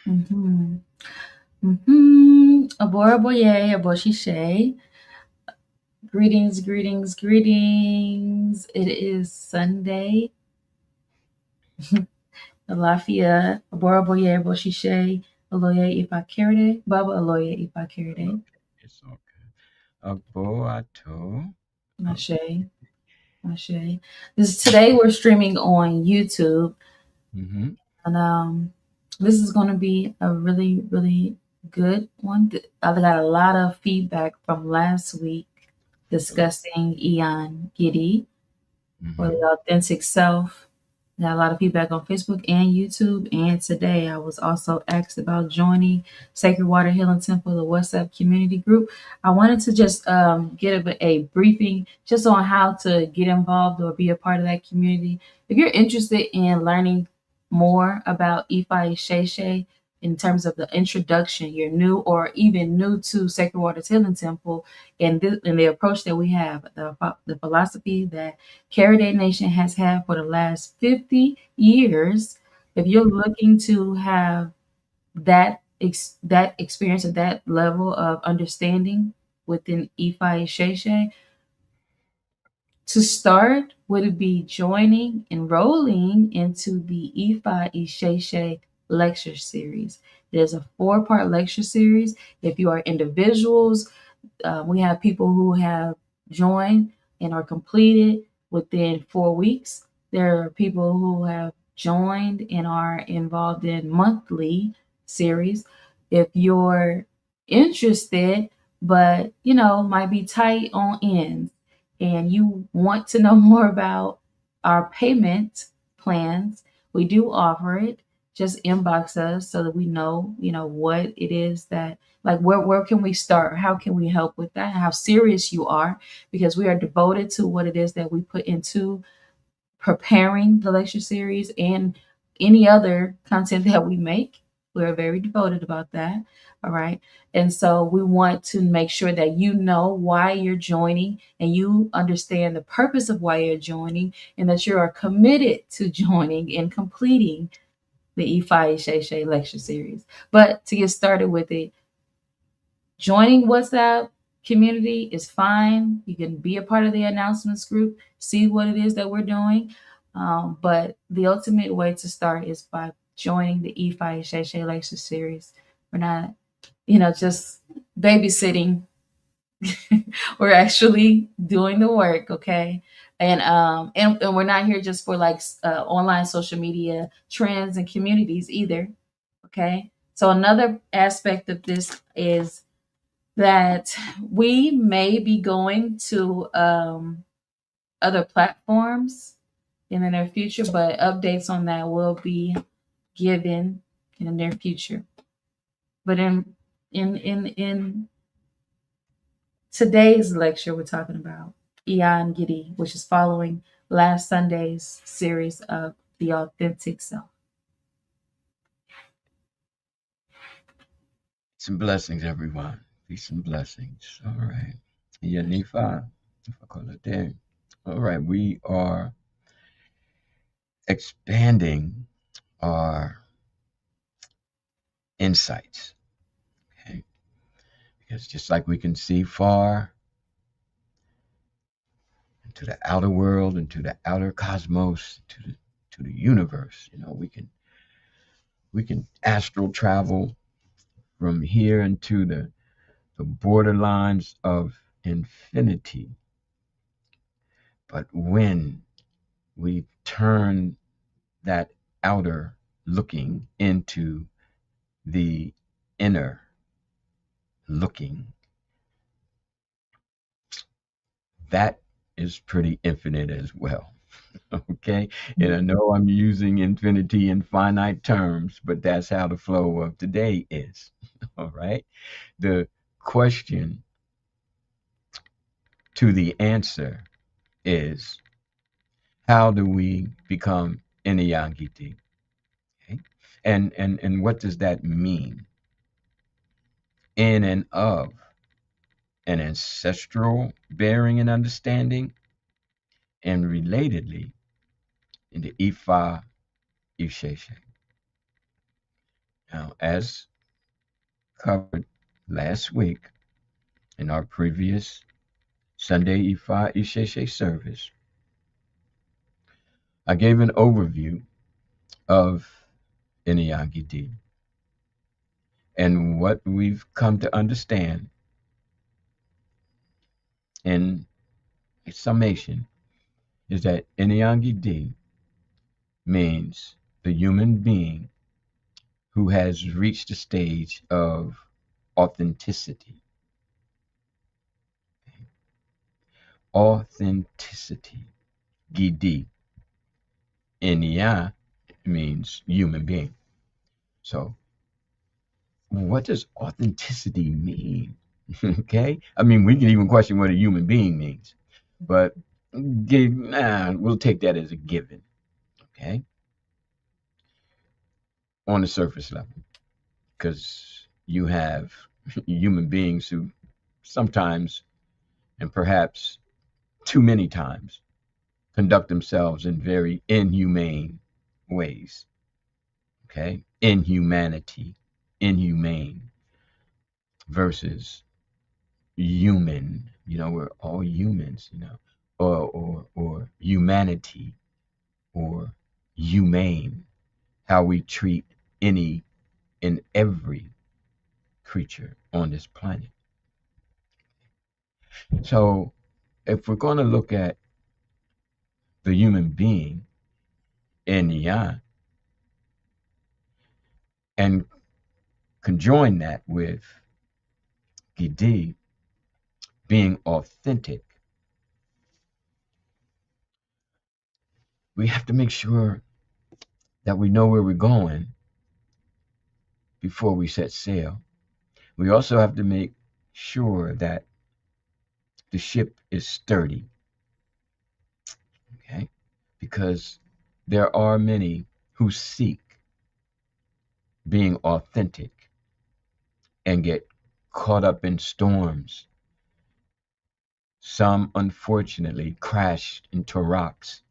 Mm-hmm. Abora boye, aboshishe. Greetings, greetings, greetings. It is Sunday. Alafia, Abora boye, aboshishe. Aloye ipakiride. Baba aloye ipakiride. Okay, it's okay. Aboato. Okay. Mashe, mashe. Today we're streaming on YouTube, Mm-hmm. and this is going to be a really, really good one. I've got a lot of feedback from last week Oh, discussing Eon Giddy or mm-hmm. the authentic self. Got a lot of feedback on Facebook and YouTube. And today I was also asked about joining Sacred Water Healing Temple, the WhatsApp community group. I wanted to just get a briefing just on how to get involved or be a part of that community. If you're interested in learning more about Ifa Sheshe in terms of the introduction, you're new or even new to Sacred Water Healing Temple and the approach that we have, the philosophy that Carriday Nation has had for the last 50 years. If you're looking to have that experience at that level of understanding within Ifa Sheshe, to start would be joining, enrolling into the Ifa Isheshe lecture series. It is a four-part lecture series. If you are individuals, we have people who have joined and are completed within 4 weeks. There are people who have joined and are involved in monthly series. If you're interested, but might be tight on ends, and you want to know more about our payment plans, we do offer it. Just inbox us so that we know, what it is that, like, where can we start? How can we help with that? How serious you are, because we are devoted to what it is that we put into preparing the lecture series and any other content that we make. We're very devoted about that. All right. And so we want to make sure that you know why you're joining and you understand the purpose of why you're joining, and that you are committed to joining and completing the Ifa Sheshe lecture series. But to get started with it, joining WhatsApp community is fine. You can be a part of the announcements group, see what it is that we're doing. But the ultimate way to start is by joining the E5 Shay Lecture Series. We're not, just babysitting. We're actually doing the work, okay? And we're not here just for like online social media trends and communities either, okay? So another aspect of this is that we may be going to other platforms in the near future, but updates on that will be given in the near future. But in today's lecture, we're talking about Eon Gidi, which is following last Sunday's series of the authentic self. Peace and blessings, everyone. Peace and blessings. All right. Yanifa. If I call it there. All right. We are expanding our insights. Okay. Because just like we can see far into the outer world, into the outer cosmos, to the universe, we can astral travel from here into the borderlines of infinity. But when we turn that outer looking into the inner looking, that is pretty infinite as well. Okay. And I know I'm using infinity in finite terms, but that's how the flow of today is. All right. The question to the answer is, how do we become Eniyan? Okay. And what does that mean? In and of an ancestral bearing and understanding, and relatedly in the Ifa Isheshe. Now, as covered last week in our previous Sunday Ifa Isheshe service, I gave an overview of Eniyan Gidi. And what we've come to understand in summation is that Eniyan Gidi means the human being who has reached a stage of authenticity. Authenticity. Gidi. Eniyan means human being. So, what does authenticity mean? Okay? I mean, we can even question what a human being means, but we'll take that as a given. Okay? On the surface level, because you have human beings who sometimes, and perhaps too many times, conduct themselves in very inhumane ways. Okay? Inhumanity, inhumane versus human. We're all humans, or humanity, or humane, how we treat any and every creature on this planet. So, if we're going to look at the human being, Eniyan, and conjoin that with Gidi being authentic, we have to make sure that we know where we're going before we set sail. We also have to make sure that the ship is sturdy, okay? Because there are many who seek being authentic and get caught up in storms. Some, unfortunately, crashed into rocks.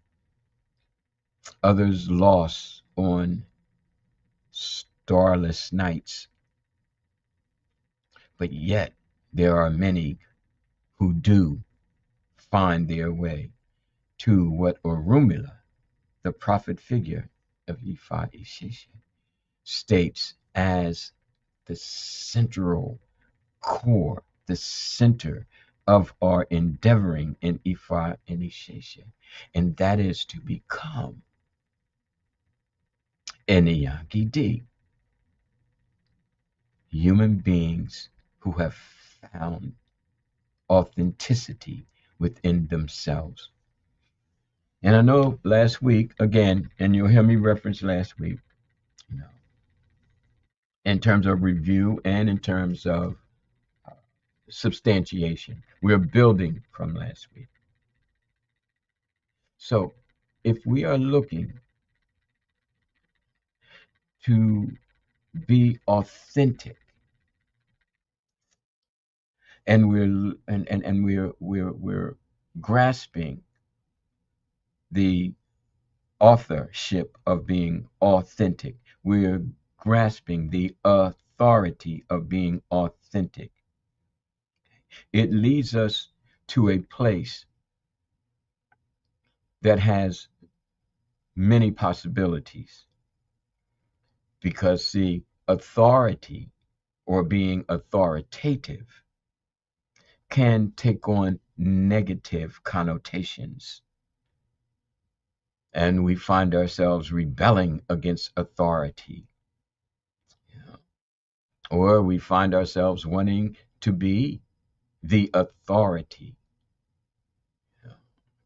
Others lost on starless nights. But yet, there are many who do find their way to what Orunmila, the prophet figure of Ifa Isheshe, states as the central core, the center of our endeavoring in Ifa and Isheshe, and that is to become Eniyan Gidi, human beings who have found authenticity within themselves. And I know last week, again, and you'll hear me reference last week, you know, in terms of review and in terms of substantiation. We're building from last week. So if we are looking to be authentic and we're grasping the authorship of being authentic, we're grasping the authority of being authentic, it leads us to a place that has many possibilities, because the authority or being authoritative can take on negative connotations, and we find ourselves rebelling against authority, or we find ourselves wanting to be the authority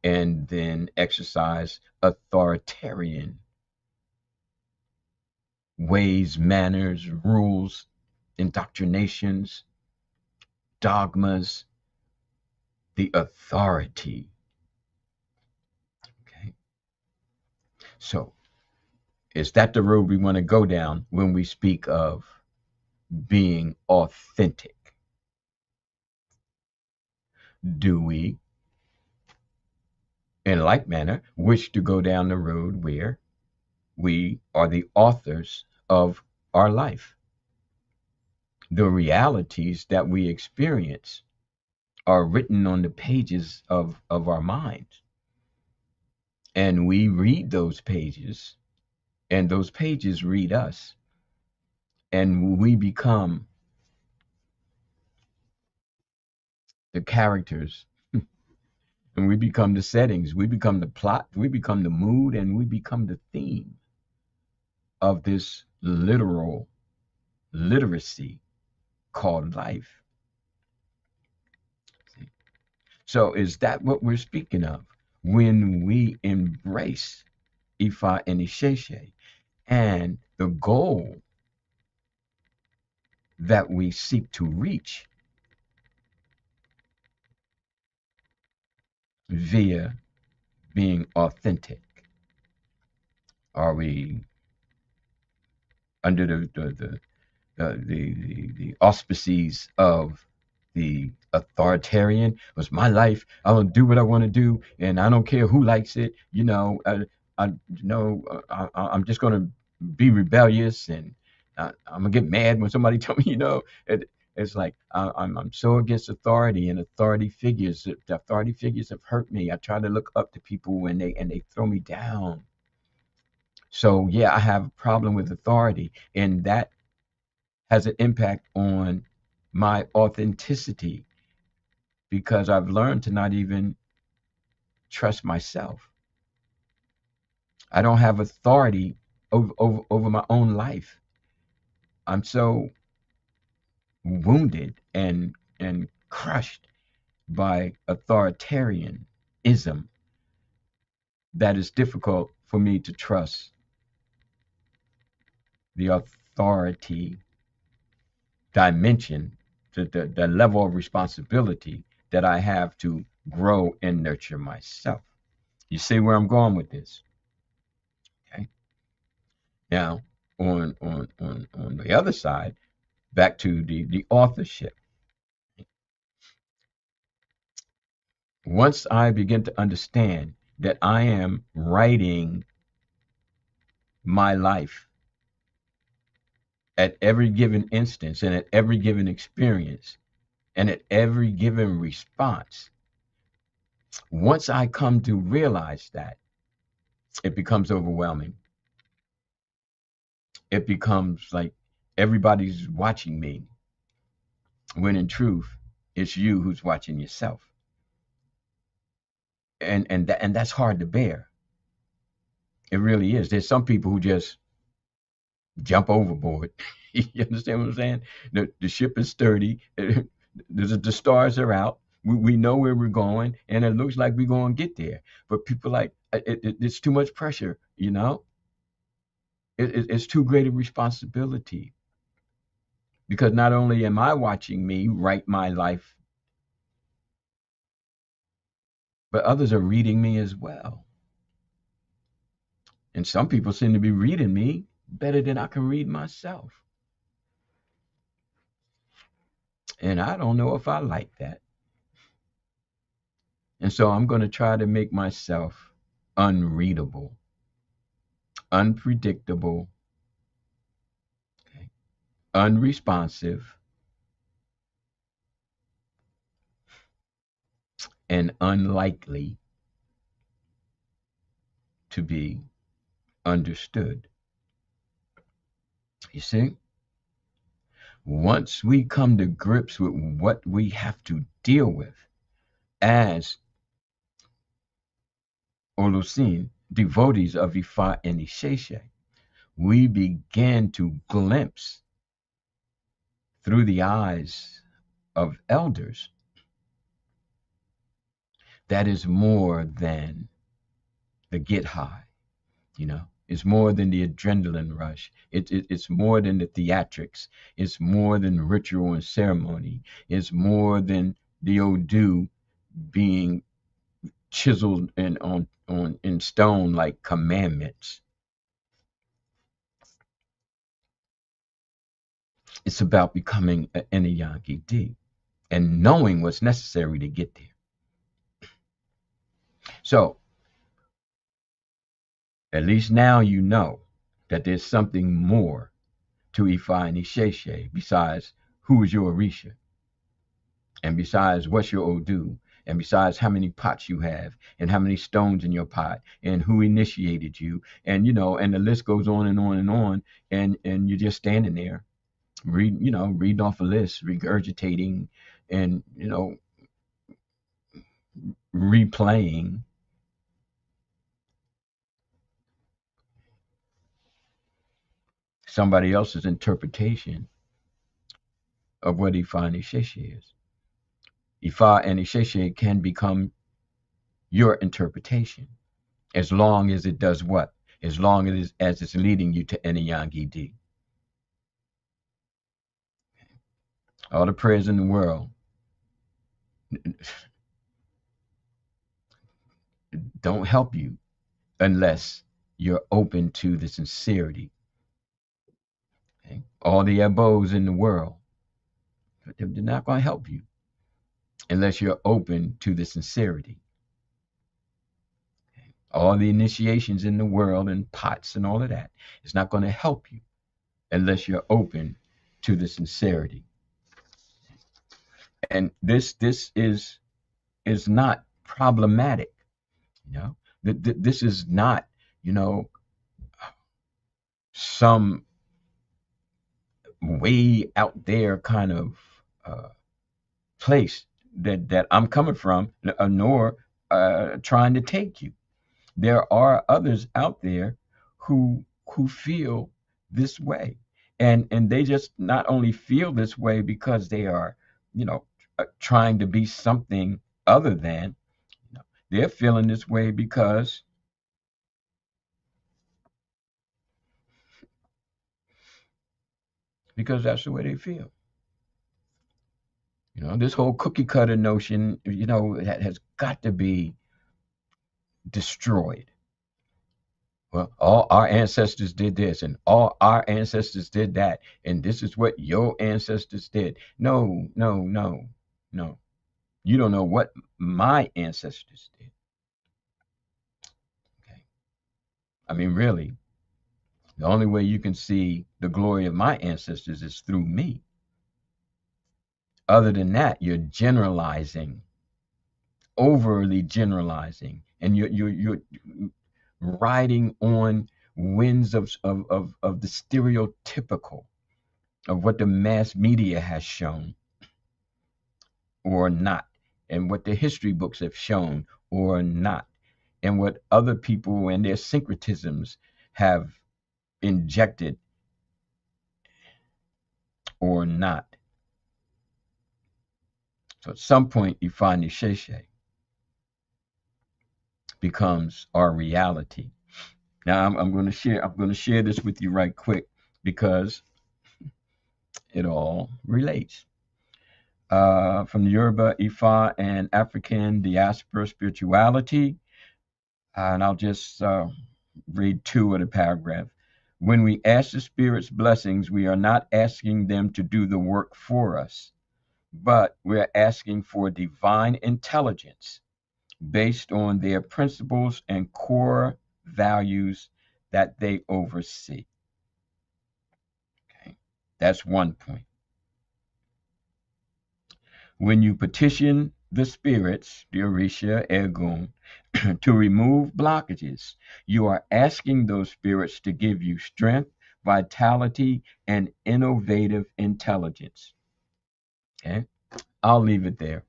and then exercise authoritarian ways, manners, rules, indoctrinations, dogmas, the authority. Okay. So, is that the road we want to go down when we speak of being authentic? Do we, in like manner, wish to go down the road where we are the authors of our life. The realities that we experience are written on the pages of our minds. And we read those pages, and those pages read us, and we become the characters, and we become the settings, we become the plot, we become the mood, and we become the theme of this literal literacy called life. So, is that what we're speaking of when we embrace Ifa and Isheshe and the goal that we seek to reach via being authentic? Are we under the auspices of the authoritarian? Was my life? I'll do what I want to do, and I don't care who likes it. I'm just going to be rebellious, and I'm gonna get mad when somebody tell me, it's like I'm so against authority and authority figures. The authority figures have hurt me. I try to look up to people when they throw me down. So yeah, I have a problem with authority, and that has an impact on my authenticity because I've learned to not even trust myself. I don't have authority over my own life. I'm so wounded and crushed by authoritarianism that it's difficult for me to trust the authority dimension, the level of responsibility that I have to grow and nurture myself. You see where I'm going with this? Okay. Now, on the other side, back to the authorship. Once I begin to understand that I am writing my life at every given instance and at every given experience and at every given response, once I come to realize that, it becomes overwhelming. It becomes like everybody's watching me, when in truth, it's you who's watching yourself. And that's hard to bear. It really is. There's some people who just jump overboard. You understand what I'm saying? The ship is sturdy. The stars are out. We know where we're going, and it looks like we're going to get there. But people like it's too much pressure. It's too great a responsibility because not only am I watching me write my life, but others are reading me as well. And some people seem to be reading me better than I can read myself. And I don't know if I like that. And so I'm going to try to make myself unreadable, unpredictable, okay, unresponsive, and unlikely to be understood. You see? Once we come to grips with what we have to deal with as Olusin, devotees of Ifa and Isheshe, we begin to glimpse through the eyes of elders that is more than the get high, it's more than the adrenaline rush. It's more than the theatrics. It's more than ritual and ceremony. It's more than the Odu being chiseled and on in stone like commandments. It's about becoming an Eniyan Gidi and knowing what's necessary to get there. So at least now you know that there's something more to Ifa and Isheshe besides who is your Orisha, and besides what's your Odu, and besides how many pots you have, and how many stones in your pot, and who initiated you, and and the list goes on and on and on, and you're just standing there, reading off a list, regurgitating, and replaying somebody else's interpretation of what Ifa and Isheshe is. Ifa and Isheshe can become your interpretation as long as it does what? As long as it's leading you to Eniyan Gidi. All the prayers in the world don't help you unless you're open to the sincerity. Okay? All the abos in the world, they're not going to help you unless you're open to the sincerity. All the initiations in the world and pots and all of that, it's not going to help you unless you're open to the sincerity. And this is not problematic. This is not some way out there kind of place that I'm coming from, nor trying to take you. There are others out there who feel this way, and they just not only feel this way because they are, trying to be something other than. They're feeling this way because that's the way they feel. This whole cookie cutter notion, that has got to be destroyed. Well, all our ancestors did this, and all our ancestors did that, and this is what your ancestors did. No, no, no, no. You don't know what my ancestors did. Okay. I mean, really, the only way you can see the glory of my ancestors is through me. Other than that, you're generalizing, overly generalizing, and you're riding on winds of the stereotypical of what the mass media has shown or not, and what the history books have shown or not, and what other people and their syncretisms have injected or not. So at some point, you find the Sheshe becomes our reality. Now I'm going to share. I'm going to share this with you right quick because it all relates. From the Yoruba, Ifa, and African diaspora spirituality, and I'll just read two of the paragraph. When we ask the Spirit's blessings, we are not asking them to do the work for us, but we're asking for divine intelligence based on their principles and core values that they oversee. Okay, that's one point. When you petition the spirits, the Orisha, Egun, to remove blockages, you are asking those spirits to give you strength, vitality, and innovative intelligence. Okay, I'll leave it there.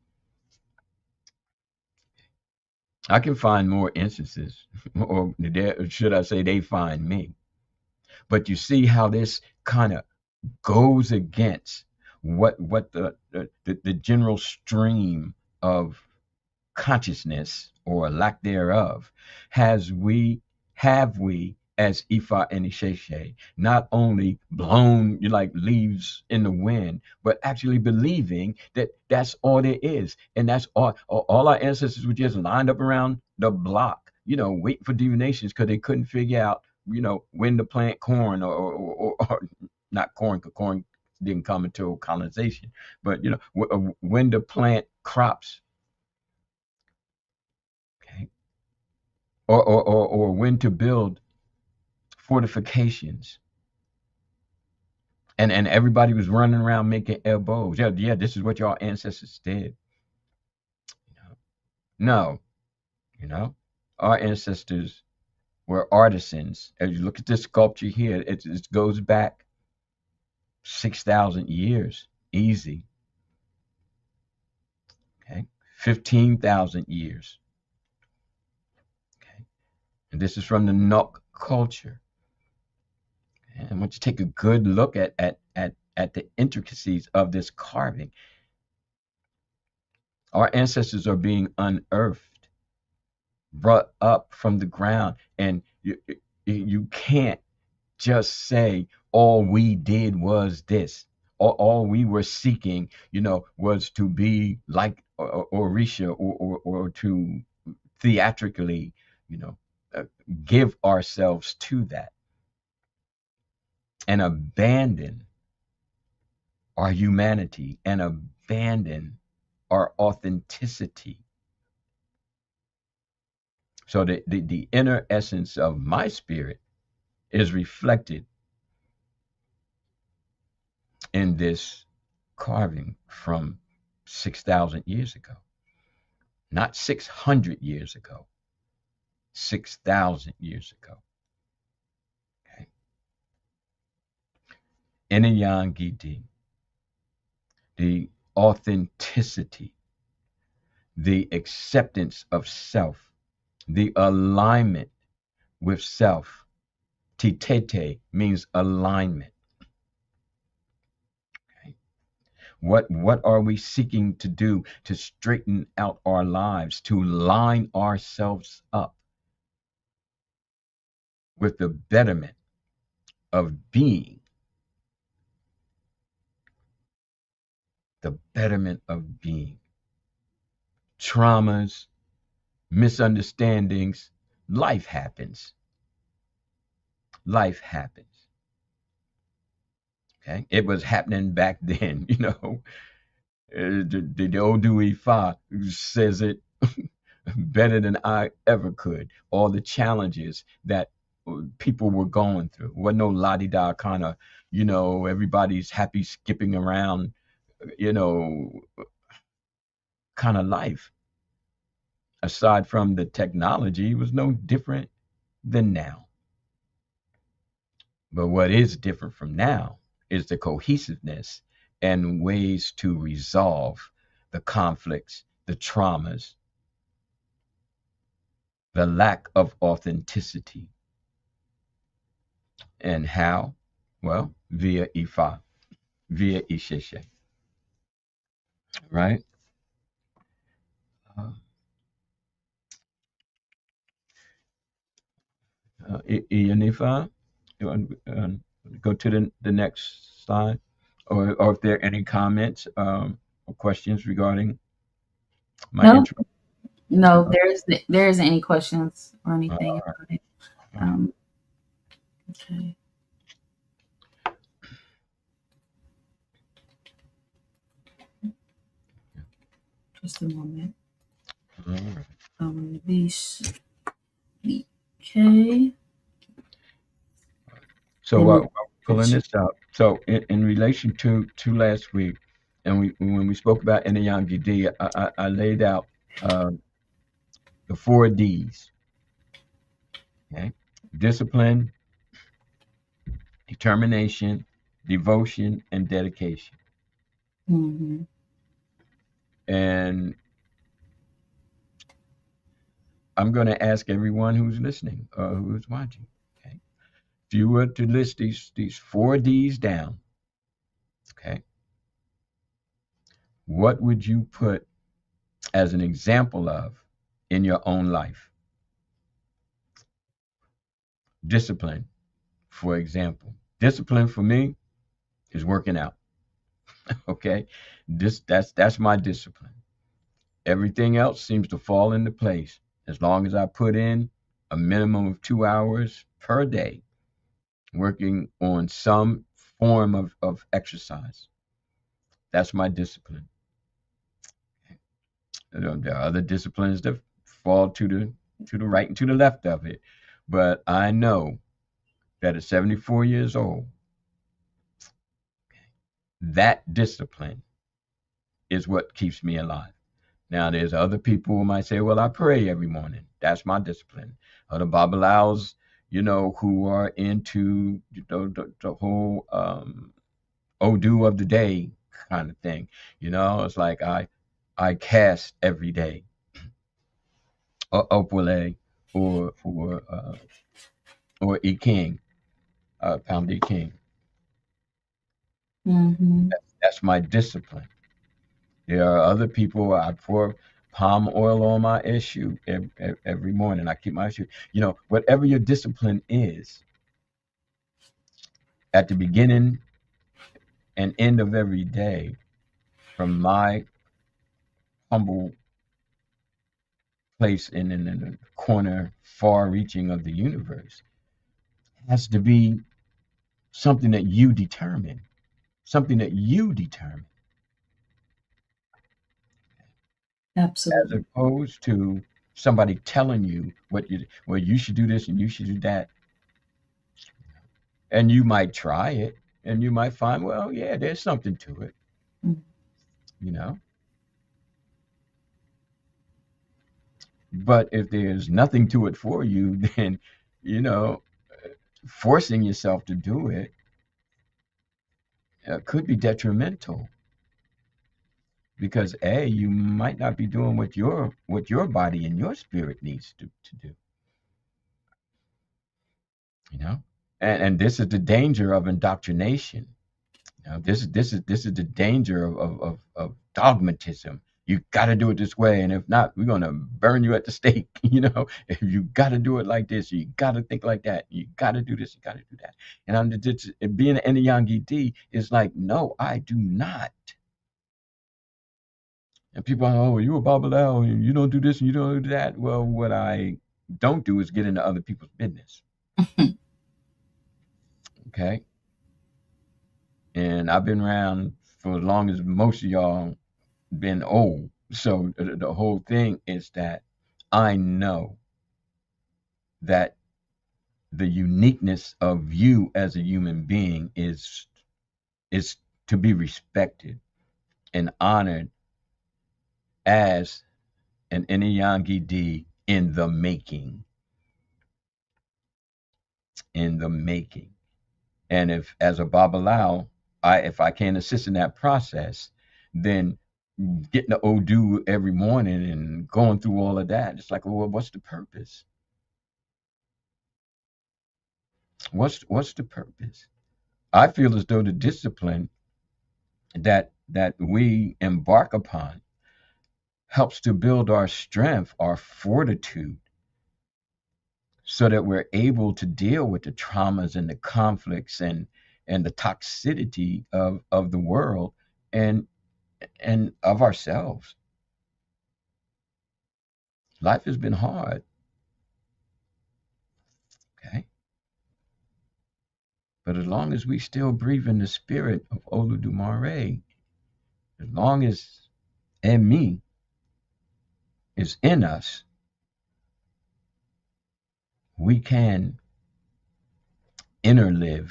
I can find more instances, or should I say, they find me. But you see how this kind of goes against what the general stream of consciousness or lack thereof has we have we as Ifa and Isheshe not only blown like leaves in the wind, but actually believing that that's all there is, and that's all our ancestors were just lined up around the block, waiting for divinations because they couldn't figure out, when to plant corn or not corn, because corn didn't come until colonization, but when to plant crops. Okay, or when to build fortifications. And everybody was running around making elbows. Yeah, yeah, this is what your ancestors did. No, you know, our ancestors were artisans. As you look at this sculpture here, it goes back 6,000 years, easy. Okay, 15,000 years. Okay, and this is from the Nok culture. And I want you to take a good look at the intricacies of this carving. Our ancestors are being unearthed, brought up from the ground, and you can't just say all we did was this. All we were seeking, was to be like Orisha, or to theatrically, you know, uh, give ourselves to that and abandon our humanity and abandon our authenticity. So the inner essence of my spirit is reflected in this carving from 6,000 years ago, not 600 years ago, 6,000 years ago. Okay. Eniyan Gidi, the authenticity, the acceptance of self, the alignment with self. Titete means alignment. Okay. What are we seeking to do to straighten out our lives, to line ourselves up with the betterment of being, the betterment of being? Traumas, misunderstandings, life happens. Life happens. Okay. It was happening back then, The Odu Ifa says it better than I ever could. All the challenges that people were going through. Wasn't no la di da kind of, everybody's happy skipping around, you know, kind of life. Aside from the technology, it was no different than now. But what is different from now is the cohesiveness and ways to resolve the conflicts, the traumas, the lack of authenticity. And how? Well, via Ifa, via Isheshe, right? Uh, Ifa, you want to go to the next slide? Or if there are any comments or questions regarding my No, intro? no, Uh, there isn't any questions or uh, anything about it. uh, Um, okay, just a moment. all right. These okay. So Then while we're pulling this out, so in relation to last week, and when we spoke about Eniyan Gidi, I laid out uh, the 4 Ds. Okay, discipline, determination, devotion, and dedication. mm-hmm. And I'm going to ask everyone who's listening, who's watching. Okay, if you were to list these 4 Ds down, okay, what would you put as an example of in your own life? Discipline, for example. Discipline for me is working out. Okay, that's my discipline. Everything else seems to fall into place as long as I put in a minimum of 2 hours per day working on some form of exercise. That's my discipline. There are other disciplines that fall to the right and to the left of it, but I know that at 74 years old, That discipline is what keeps me alive. Now, there's other people who might say, well, I pray every morning. That's my discipline. Other Babalawos, who are into the whole Odu of the day kind of thing. It's like I cast every day, Opwale or E King, Pound E King. Mm-hmm. That's my discipline. There are other people. I pour palm oil on my issue every morning. I keep my issue. Whatever your discipline is, at the beginning and end of every day, from my humble place in the corner, far reaching of the universe, has to be something that you determine. Something that you determine, as Absolutely. opposed to somebody telling you you should do this and you should do that. And you might try it and you might find, well, yeah, there's something to it, Mm. you know. But if there's nothing to it for you, then, you know, forcing yourself to do it could be detrimental because you might not be doing what your body and your spirit needs to do, you know. And this is the danger of indoctrination. This is the danger of dogmatism. You got to do it this way, and if not, we're gonna burn you at the stake. If you got to do it like this, you got to think like that. You got to do this, you got to do that. And being an Eniyan Gidi is like, no, I do not. And people are, oh, you a Babylao, and you don't do this and you don't do that. Well, what I don't do is get into other people's business. Okay, and I've been around for as long as most of y'all been old. So the whole thing is that I know that the uniqueness of you as a human being is to be respected and honored as an Eniyan D in the making, in the making. And if as a Babalao, if I can't assist in that process, then getting the Odu every morning and going through all of that, it's like, well, what's the purpose? What's the purpose? I feel as though the discipline that we embark upon helps to build our strength, our fortitude, so that we're able to deal with the traumas and the conflicts and the toxicity of the world and of ourselves. Life has been hard, okay? But as long as we still breathe in the spirit of Oludumare, as long as Emi is in us, we can interlive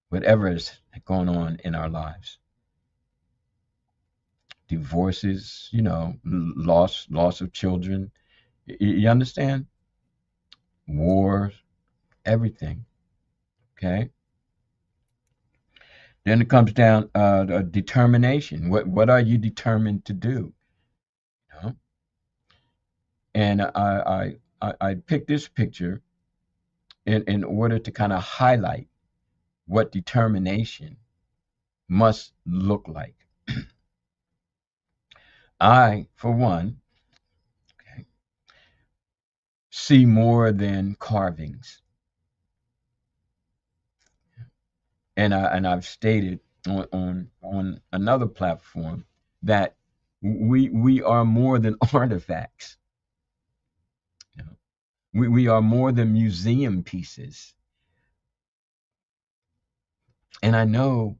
whatever is going on in our lives. Divorces, loss of children. You understand? War, everything. Okay. Then it comes down to determination. What are you determined to do? You know? And I picked this picture in order to kind of highlight what determination must look like. I, for one, okay, see more than carvings. And I've stated on another platform that we are more than artifacts. You know? We are more than museum pieces. And I know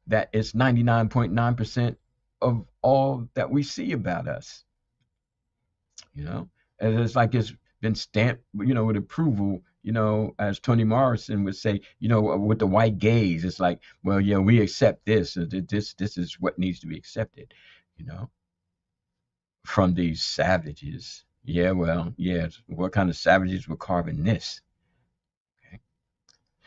that it's 99.9% of all that we see about us. You know, and it's like it's been stamped, with approval as Toni Morrison would say, with the white gaze, it's like, well, yeah, we accept this. This is what needs to be accepted, you know, from these savages. Yeah, well, yeah, what kind of savages were carving this? Okay.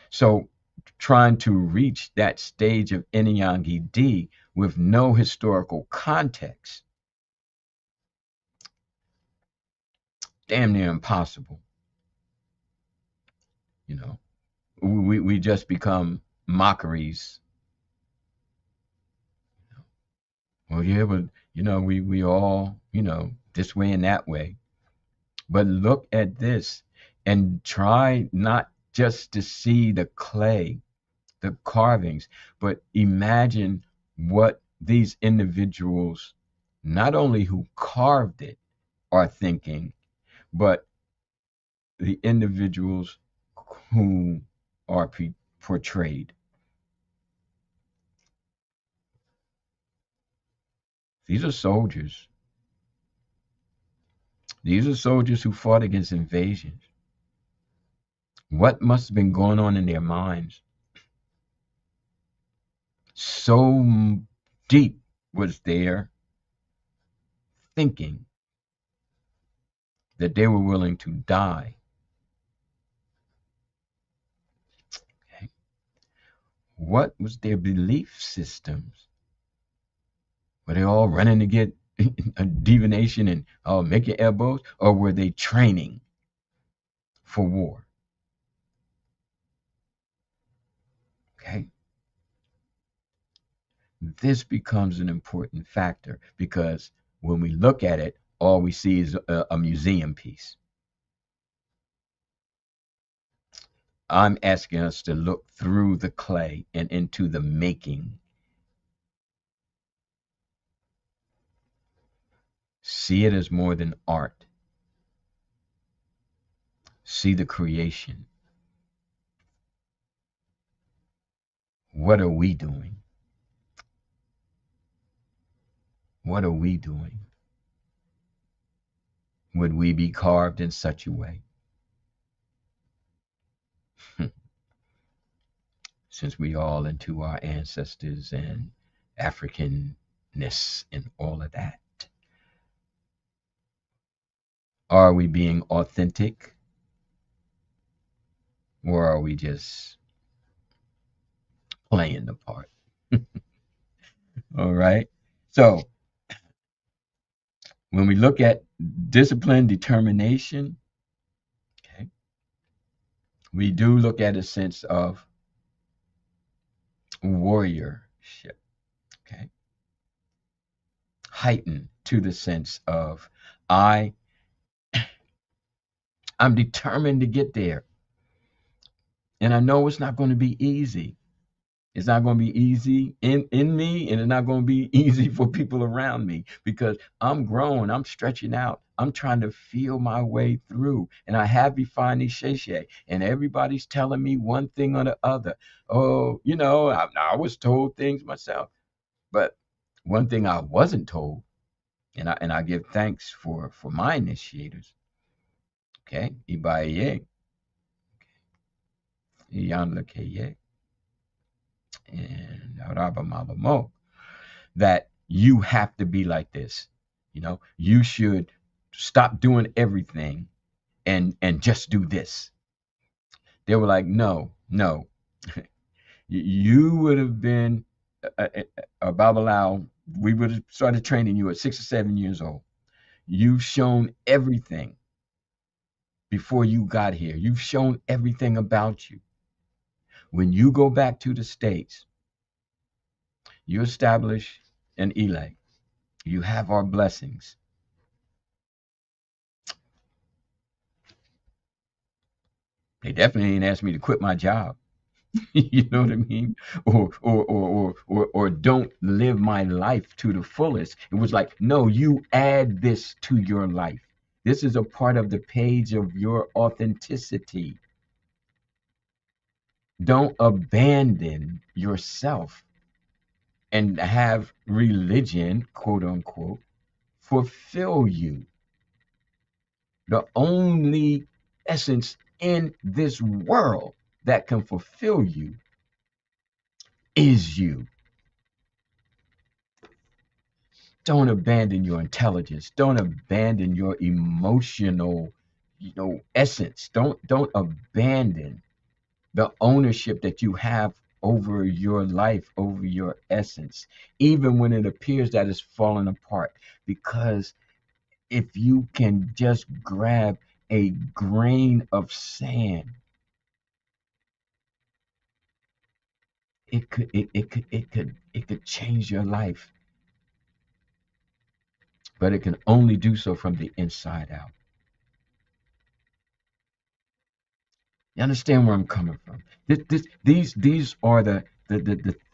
So trying to reach that stage of Eniyan Gidi with no historical context, damn near impossible. You know, we just become mockeries. Well, yeah, but we all, this way and that way. But look at this and try not just to see the clay, the carvings, but imagine what these individuals, not only who carved it, are thinking, but the individuals who are portrayed. These are soldiers. These are soldiers who fought against invasions. What must have been going on in their minds? So deep was their thinking that they were willing to die. Okay. What was their belief systems? Were they all running to get a divination and making elbows, or were they training for war? Okay. This becomes an important factor because when we look at it, all we see is a museum piece. I'm asking us to look through the clay and into the making. See it as more than art. See the creation. What are we doing? What are we doing? Would we be carved in such a way? Since we all into our ancestors and Africanness and all of that. Are we being authentic, or are we just playing the part? All right. So when we look at discipline, determination, okay, we do look at a sense of warriorship, okay, heightened to the sense of I, I'm determined to get there, and I know it's not going to be easy. It's not going to be easy in me, and it's not going to be easy for people around me because I'm growing, I'm stretching out, I'm trying to feel my way through, and I have Ifeanyi Sheshe, and everybody's telling me one thing or the other. Oh, I was told things myself, but one thing I wasn't told, and I give thanks for my initiators. Okay, Ibaye, Iyanlakeye, and Araba Malamo, that you have to be like this. You should stop doing everything and just do this. They were like, no, no. You would have been a Babalao. We would have started training you at 6 or 7 years old. You've shown everything before you got here. You've shown everything about you. When you go back to the States, you establish an elect. You have our blessings. They definitely ain't asked me to quit my job. You know what I mean? Or don't live my life to the fullest. It was like, no, you add this to your life. This is a part of the page of your authenticity. Don't abandon yourself and have religion, quote unquote, fulfill you. The only essence in this world that can fulfill you is you. Don't abandon your intelligence. Don't abandon your emotional, essence. Don't abandon the ownership that you have over your life, over your essence, even when it appears that it's falling apart. Because if you can just grab a grain of sand, it could change your life, but it can only do so from the inside out. You understand where I'm coming from? These are the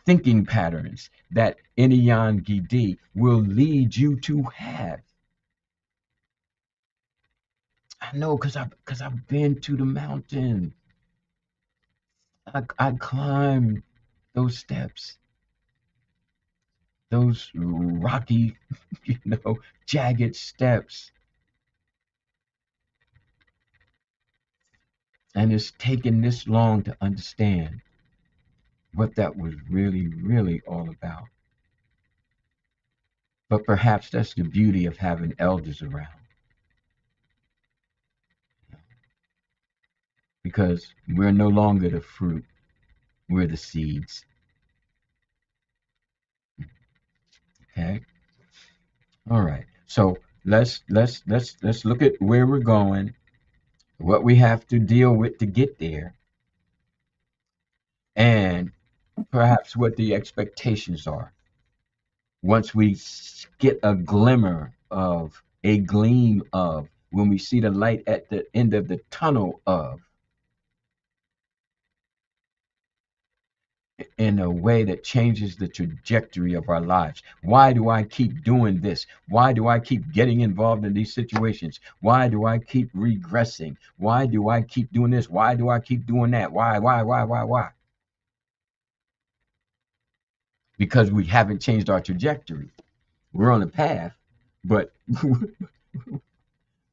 thinking patterns that Eniyan Gidi will lead you to have. I know, cause I've been to the mountain. I climbed those steps, those rocky, jagged steps, and it's taken this long to understand what that was really, really all about. But perhaps that's the beauty of having elders around, because we're no longer the fruit, we're the seeds. Okay. All right. So let's look at where we're going, what we have to deal with to get there, and perhaps what the expectations are once we get a glimmer of, a gleam of, when we see the light at the end of the tunnel of, in a way that changes the trajectory of our lives. Why do I keep doing this? Why do I keep getting involved in these situations? Why do I keep regressing? Why do I keep doing this? Why do I keep doing that? Why? Because we haven't changed our trajectory. We're on a path, but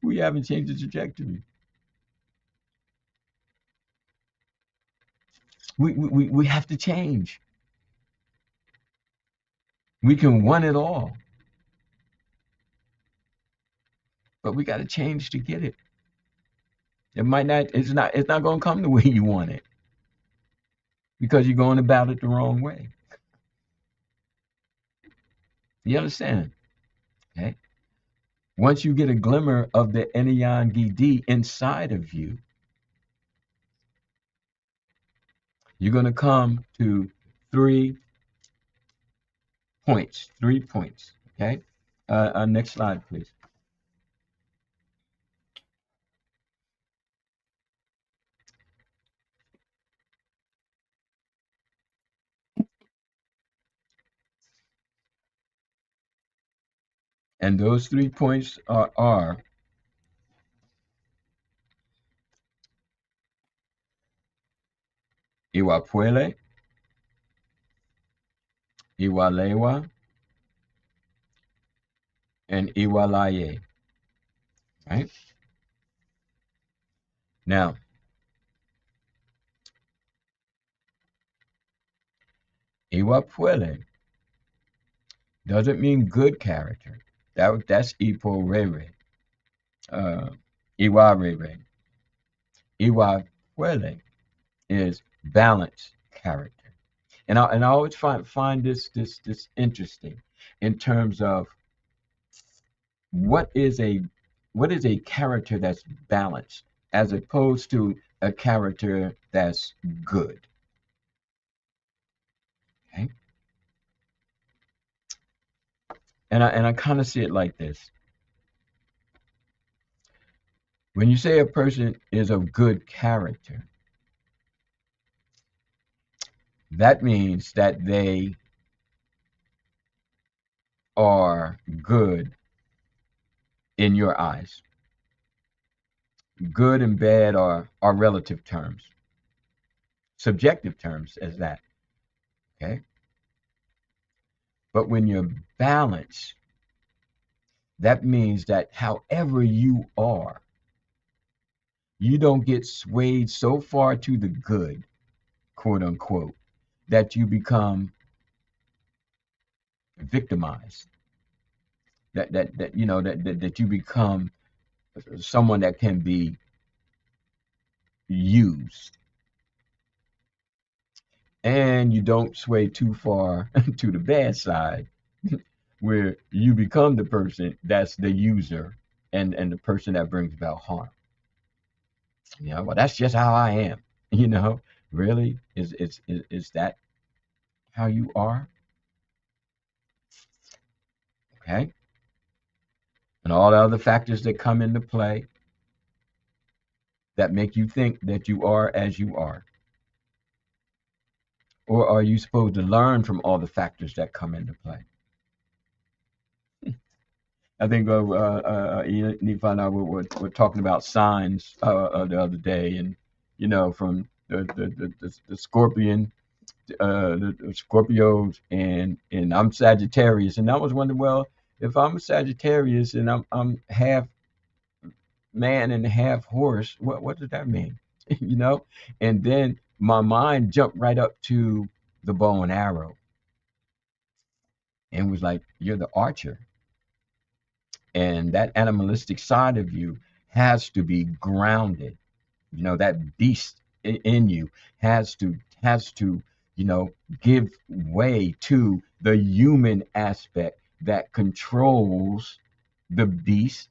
we haven't changed the trajectory. We have to change. We can want it all, but we got to change to get it. It might not. It's not going to come the way you want it, because you're going about it the wrong way. You understand? Okay. Once you get a glimmer of the Eniyan Gidi inside of you, you're going to come to 3 points. 3 points. Okay. Next slide, please. And those 3 points are Iwapuele, Iwalewa, and Iwalaye. Right? Now, Iwapuele doesn't mean good character. That's Ipo Rere. Uh, Iwa Rere. Iwapuele is balanced character. And I always find this interesting in terms of what is a what is a character that's balanced as opposed to a character that's good. Okay? And I kind of see it like this. When you say a person is of good character, that means that they are good in your eyes. Good and bad are relative terms, subjective terms as that. Okay. But when you're balanced, that means that however you are, You don't get swayed so far to the good, quote unquote, that you become victimized. That you become someone that can be used, and you don't sway too far to the bad side where you become the person that's the user and the person that brings about harm. Well, that's just how I am. you know really, is that how you are? Okay. And all the other factors that come into play that make you think that you are as you are? Or are you supposed to learn from all the factors that come into play? I think Nephi and I were talking about signs the other day, and from the scorpion, the Scorpios, and I'm Sagittarius, and I was wondering, well, if I'm a Sagittarius and I'm half man and half horse, what does that mean? you know? And then my mind jumped right up to the bow and arrow and was like, you're the archer. And that animalistic side of you has to be grounded. That beast in you has to you know give way to the human aspect that controls the beast,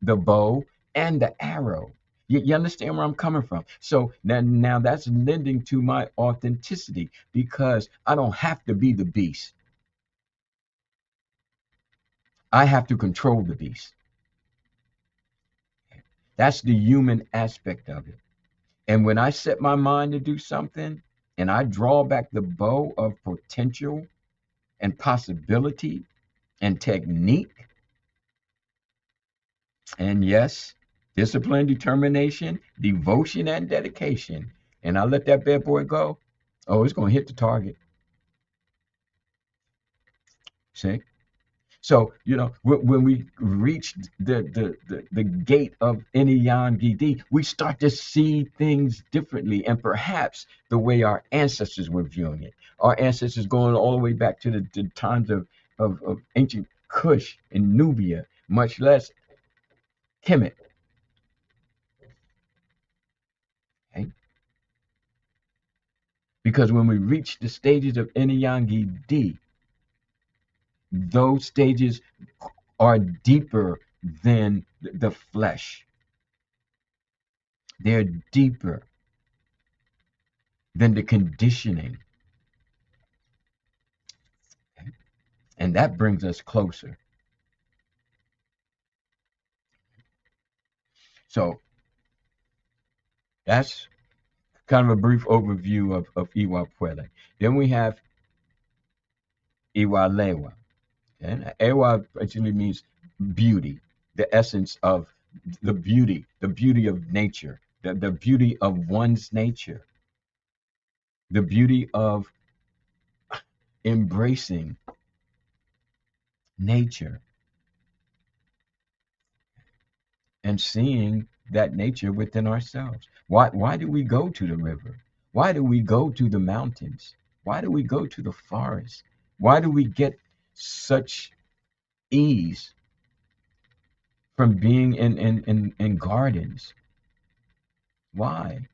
the bow, and the arrow. You understand where I'm coming from? So now that's lending to my authenticity, because I don't have to be the beast. I have to control the beast. That's the human aspect of it. And when I set my mind to do something and I draw back the bow of potential and possibility and technique, and yes, discipline, determination, devotion, and dedication, and I let that bad boy go, oh, it's going to hit the target. See? So, when we reach the gate of Eniyan Gidi, we start to see things differently, and perhaps the way our ancestors were viewing it. Our ancestors going all the way back to the times of ancient Kush and Nubia, much less Kemet. Okay? Because when we reach the stages of Eniyan Gidi, those stages are deeper than the flesh. They're deeper than the conditioning. Okay? And that brings us closer. So that's kind of a brief overview of Iwa Puele. Then we have Iwa Lewa. And Ewa actually means beauty, the essence of the beauty of nature, the beauty of one's nature, the beauty of embracing nature and seeing that nature within ourselves. Why do we go to the river? Why do we go to the mountains? Why do we go to the forest? Why do we get such ease from being in gardens? Why?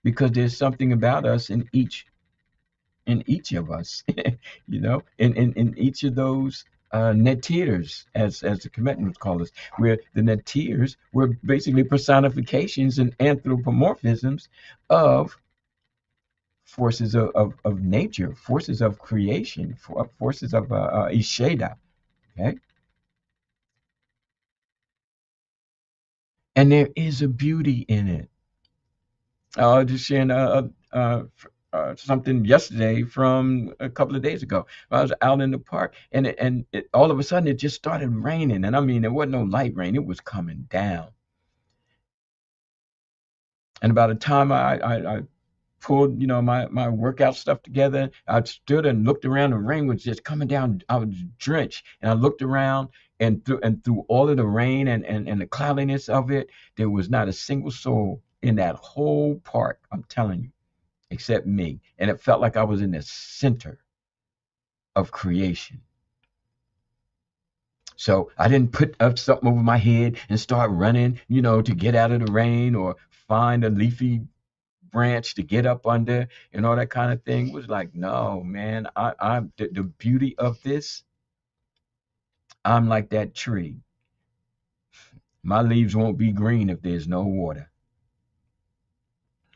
Because there's something about us in each of us, in each of those natirs, as the Commitments call us, where the natirs were basically personifications and anthropomorphisms of forces of nature, forces of creation, forces of Isheda. Okay, and there is a beauty in it. Just sharing something yesterday from a couple of days ago. I was out in the park, and all of a sudden it just started raining, and I mean there wasn't no light rain; it was coming down. And by the time I pulled my workout stuff together, I stood and looked around. The rain was just coming down. I was drenched, and I looked around, and through all of the rain and the cloudiness of it, there was not a single soul in that whole park, I'm telling you, except me. And it felt like I was in the center of creation. So I didn't put up something over my head and start running, to get out of the rain, or find a leafy branch to get up under and all that kind of thing. It was like, no, man, I'm the beauty of this. I'm like that tree. My leaves won't be green if there's no water.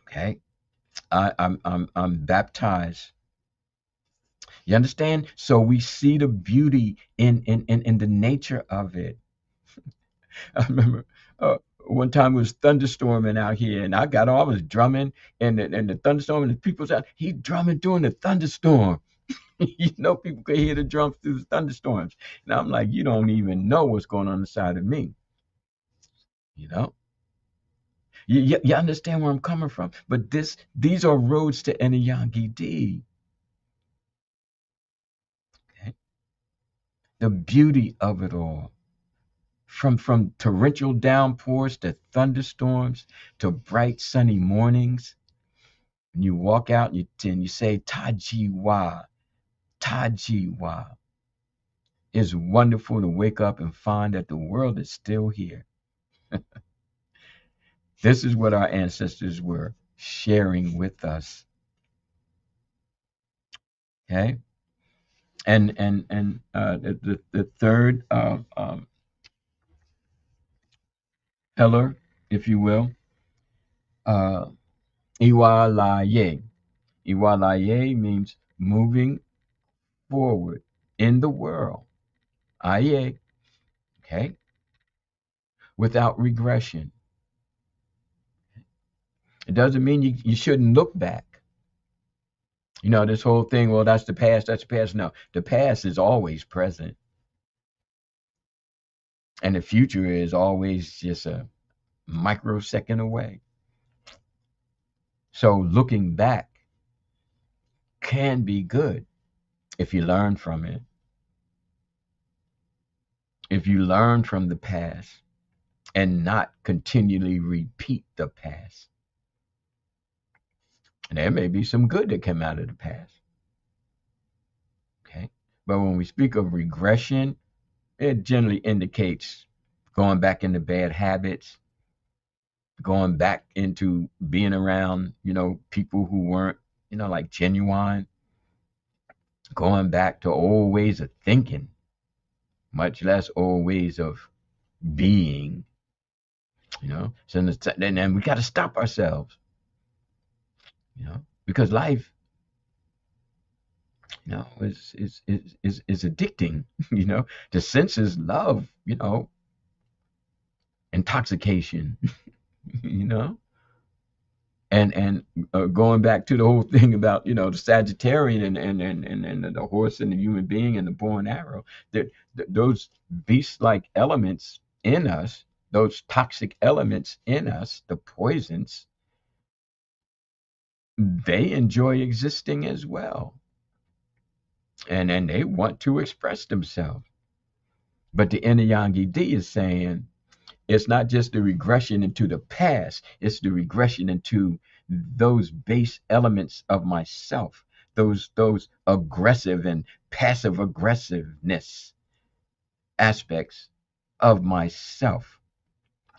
Okay. I'm baptized. You understand? So we see the beauty in the nature of it. I remember one time it was thunderstorming out here, and I was drumming, and the thunderstorm, and the people's out. He drumming during the thunderstorm. People could hear the drums through the thunderstorms, and I'm like, you don't even know what's going on inside of me. You know, you understand where I'm coming from. But these are roads to Eniyan, Gidi. Okay? The beauty of it all. From torrential downpours to thunderstorms to bright sunny mornings. And you walk out and you say, Tajiwa, Tajiwa. It's wonderful to wake up and find that the world is still here. This is what our ancestors were sharing with us. Okay. And the third pillar, if you will, uh, Iwalaye. Iwalaye means moving forward in the world. Aye, okay, without regression. It doesn't mean you shouldn't look back. This whole thing, well, that's the past. No, the past is always present, and the future is always just a microsecond away. So looking back can be good if you learn from it. If you learn from the past and not continually repeat the past. And there may be some good that came out of the past. Okay. But when we speak of regression, it generally indicates going back into bad habits, going back into being around, people who weren't, like genuine, going back to old ways of thinking, much less old ways of being, So then we got to stop ourselves, because life, is addicting, The senses love, intoxication, you know. And going back to the whole thing about the Sagittarian and the horse and the human being and the bow and arrow, that those beast-like elements in us, those toxic elements in us, the poisons, they enjoy existing as well, and they want to express themselves. But the Eniyan D is saying it's not just the regression into the past, it's the regression into those base elements of myself, those aggressive and passive aggressiveness aspects of myself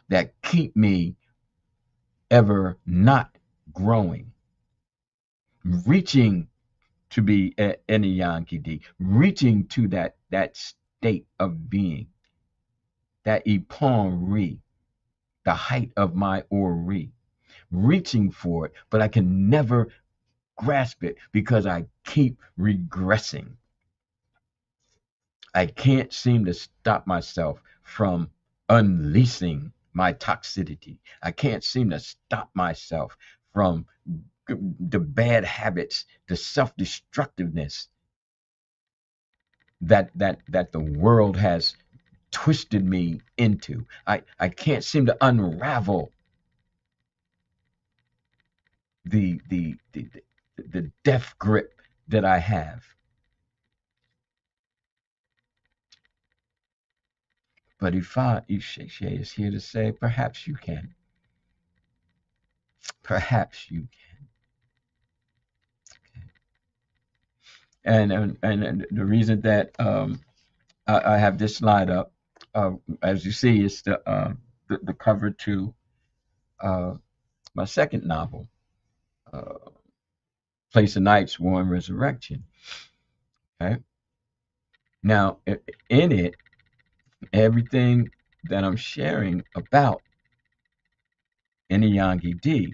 that keep me ever not growing, reaching to be any Yankee, reaching to that state of being, that ipon re, the height of my ori, reaching for it, but I can never grasp it because I keep regressing. I can't seem to stop myself from unleashing my toxicity. I can't seem to stop myself from the bad habits, the self-destructiveness that the world has twisted me into. I can't seem to unravel the death grip that I have. But Ifa Isheshe is here to say, perhaps you can. Perhaps you can. And the reason that I have this slide up, as you see, is the cover to uh, my second novel, uh, Place of Night's War and Resurrection. Okay. Now, in it, everything that I'm sharing about Eniyan Gidi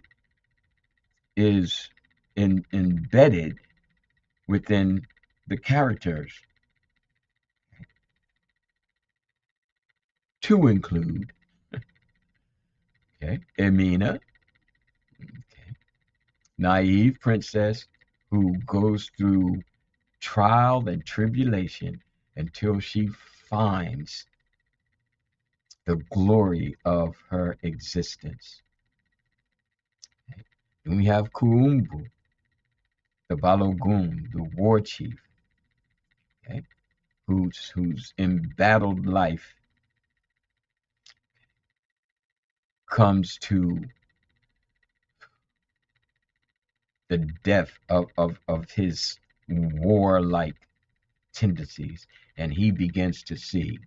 is embedded within the characters to include, okay, Emina, okay, naive princess who goes through trial and tribulation until she finds the glory of her existence. Okay. Then we have Kuumbu, the Balogun, the war chief, okay, whose embattled life comes to the depth of his warlike tendencies, and he begins to see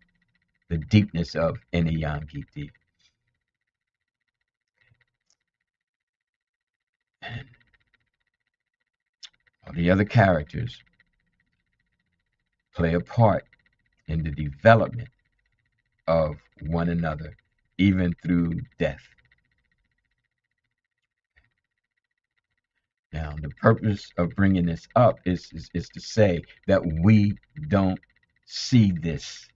the deepness of Eniyan Gidi. And all the other characters play a part in the development of one another, even through death. Now, the purpose of bringing this up is to say that we don't see this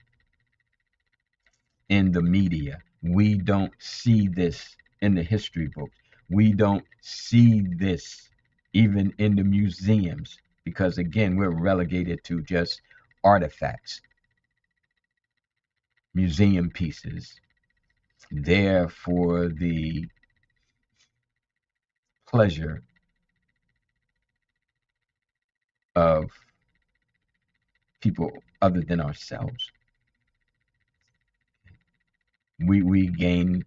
in the media. We don't see this in the history books. We don't see this even in the museums because, again, we're relegated to just artifacts, museum pieces, there for the pleasure of people other than ourselves. We gain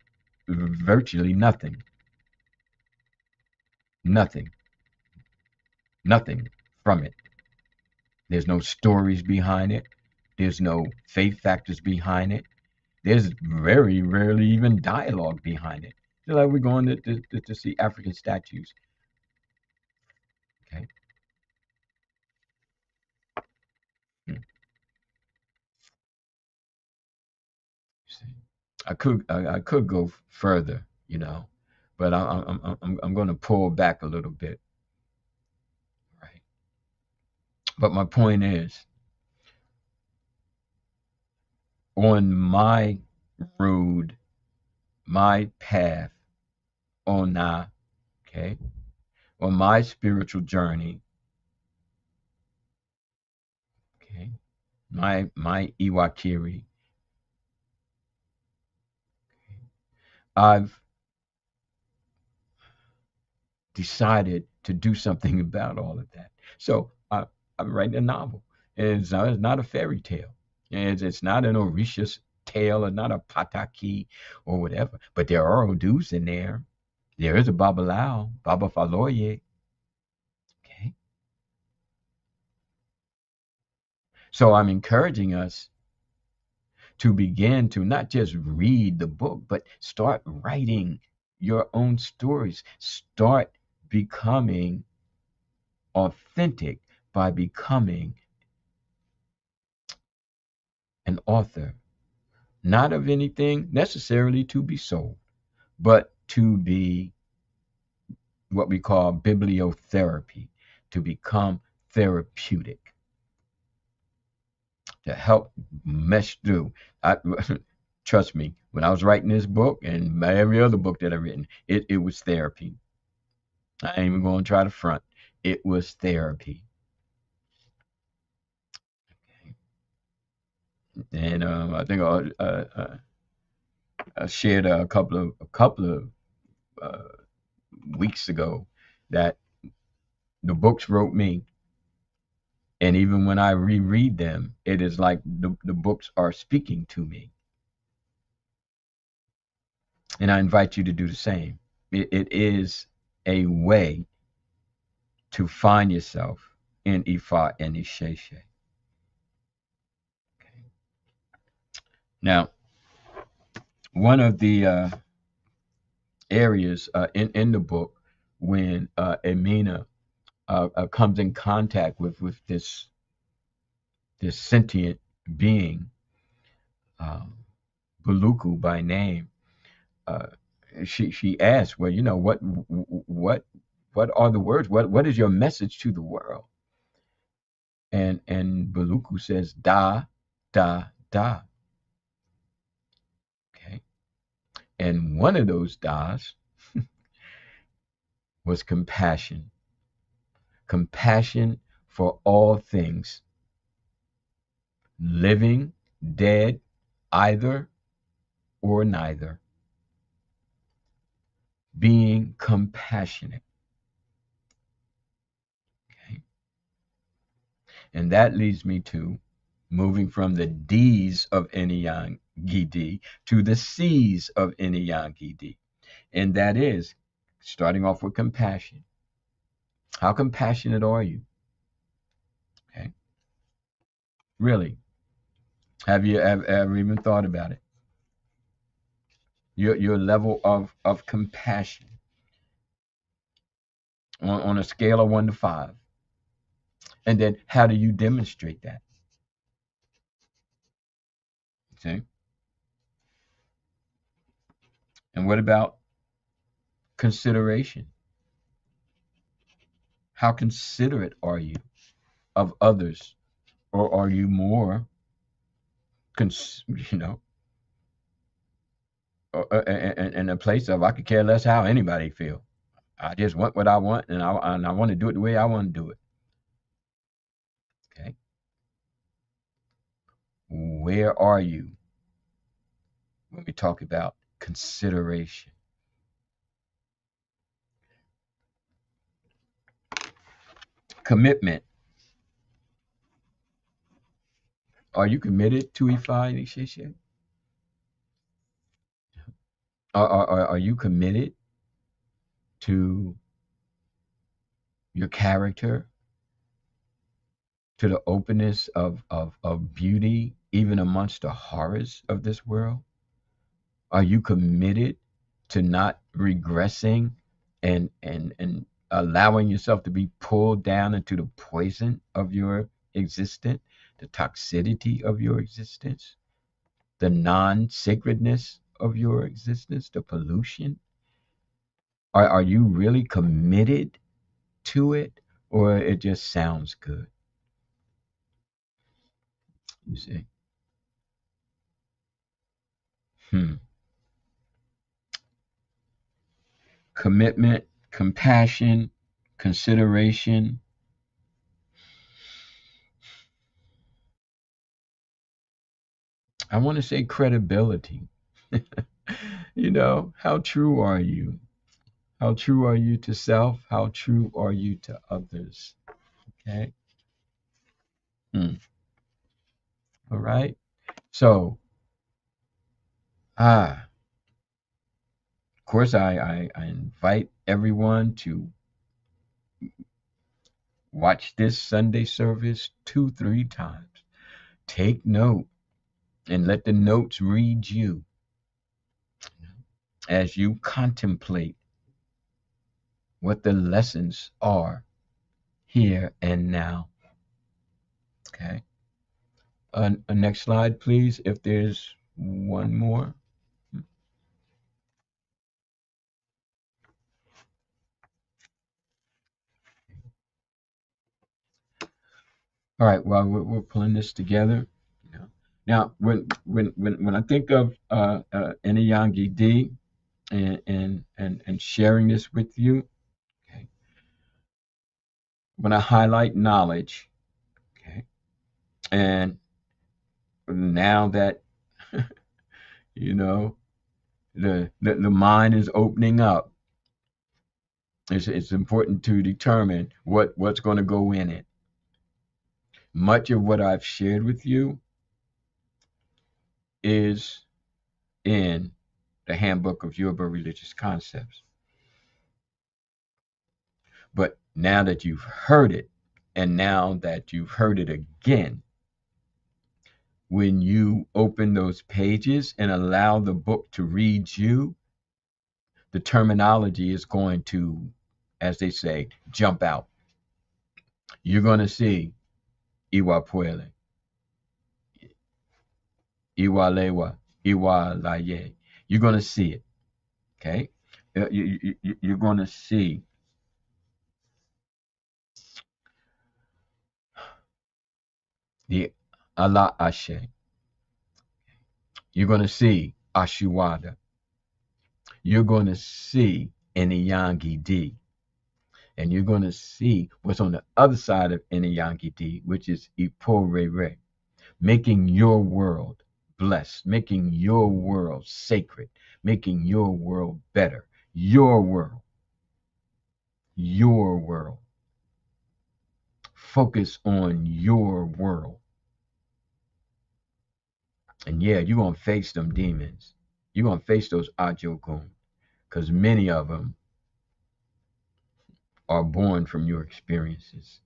virtually nothing, nothing, nothing from it. There's no stories behind it. There's no faith factors behind it. There's very rarely even dialogue behind it. Just like we're going to see African statues. Okay. Hmm. I could go further, but I'm going to pull back a little bit, right? But my point is, on my road, my path, ona, okay, on my spiritual journey, okay, my Iwakiri, I've decided to do something about all of that. So I'm writing a novel. It's not a fairy tale. It's not an Orishas tale or not a pataki or whatever. But there are Odus in there. There is a Babalao, Baba Faloye. Okay. So I'm encouraging us to begin to not just read the book, but start writing your own stories. Start becoming authentic by becoming an author, not of anything necessarily to be sold, but to be what we call bibliotherapy, to become therapeutic, to help mesh through. I, trust me, when I was writing this book and every other book that I've written, it was therapy. I ain't even going to try to front. It was therapy. And I think I shared a couple of uh, weeks ago that the books wrote me, and even when I reread them, it is like the books are speaking to me. And I invite you to do the same. It is a way to find yourself in Ifa and Isheshe. Now, one of the areas in the book when Amina comes in contact with this sentient being, um, Buluku by name, uh, she asks, well, what are the words? What is your message to the world? And Buluku says, da, da, da. Okay. And one of those das was compassion. Compassion for all things, living, dead, either or neither. Being compassionate. Okay. And that leads me to moving from the D's of Eniyan Gidi to the C's of Eniyan Gidi. And that is starting off with compassion. How compassionate are you? Okay. Really? Have you ever even thought about it? Your level of compassion on a scale of 1 to 5. And then how do you demonstrate that? Okay. And what about consideration? How considerate are you of others? Or are you more, cons- you know, in a place of I could care less how anybody feel. I just want what I want, and I want to do it the way I want to do it. Okay. Where are you when we talk about consideration? Commitment. Are you committed to Ifa Isheshe? Are you committed to your character, to the openness of beauty, even amongst the horrors of this world? Are you committed to not regressing and allowing yourself to be pulled down into the poison of your existence, the toxicity of your existence, the non-sacredness of your existence, the pollution? Are you really committed to it, or it just sounds good? You see? Hmm. Commitment, compassion, consideration. I want to say credibility. How true are you? How true are you to self? How true are you to others? Okay. Hmm. All right. So, of course, I invite everyone to watch this Sunday service 2, 3 times. Take note and let the notes read you as you contemplate what the lessons are here and now. Okay. Next slide, please, if there's one more. All right. Well, we're pulling this together. You know. Now, when I think of Eniyan D and sharing this with you, okay, when I highlight knowledge, okay, and now that you know the mind is opening up, it's important to determine what's going to go in it. Much of what I've shared with you is in the handbook of Yoruba religious concepts. But now that you've heard it, and now that you've heard it again, when you open those pages and allow the book to read you, the terminology is going to, as they say, jump out. You're going to see Iwa Puele, Iwa Lewa, Iwa Laye. You're going to see it. Okay? You're going to see the Allah Ashe. You're going to see Ashiwada. You're going to see Eniyan Gidi. And you're going to see what's on the other side of Eniyan Gidi, which is Ipo Re, making your world blessed, making your world sacred, making your world better. Your world. Your world. Focus on your world. And yeah, you're going to face them demons. You're going to face those Ajogun, because many of them are born from your experiences.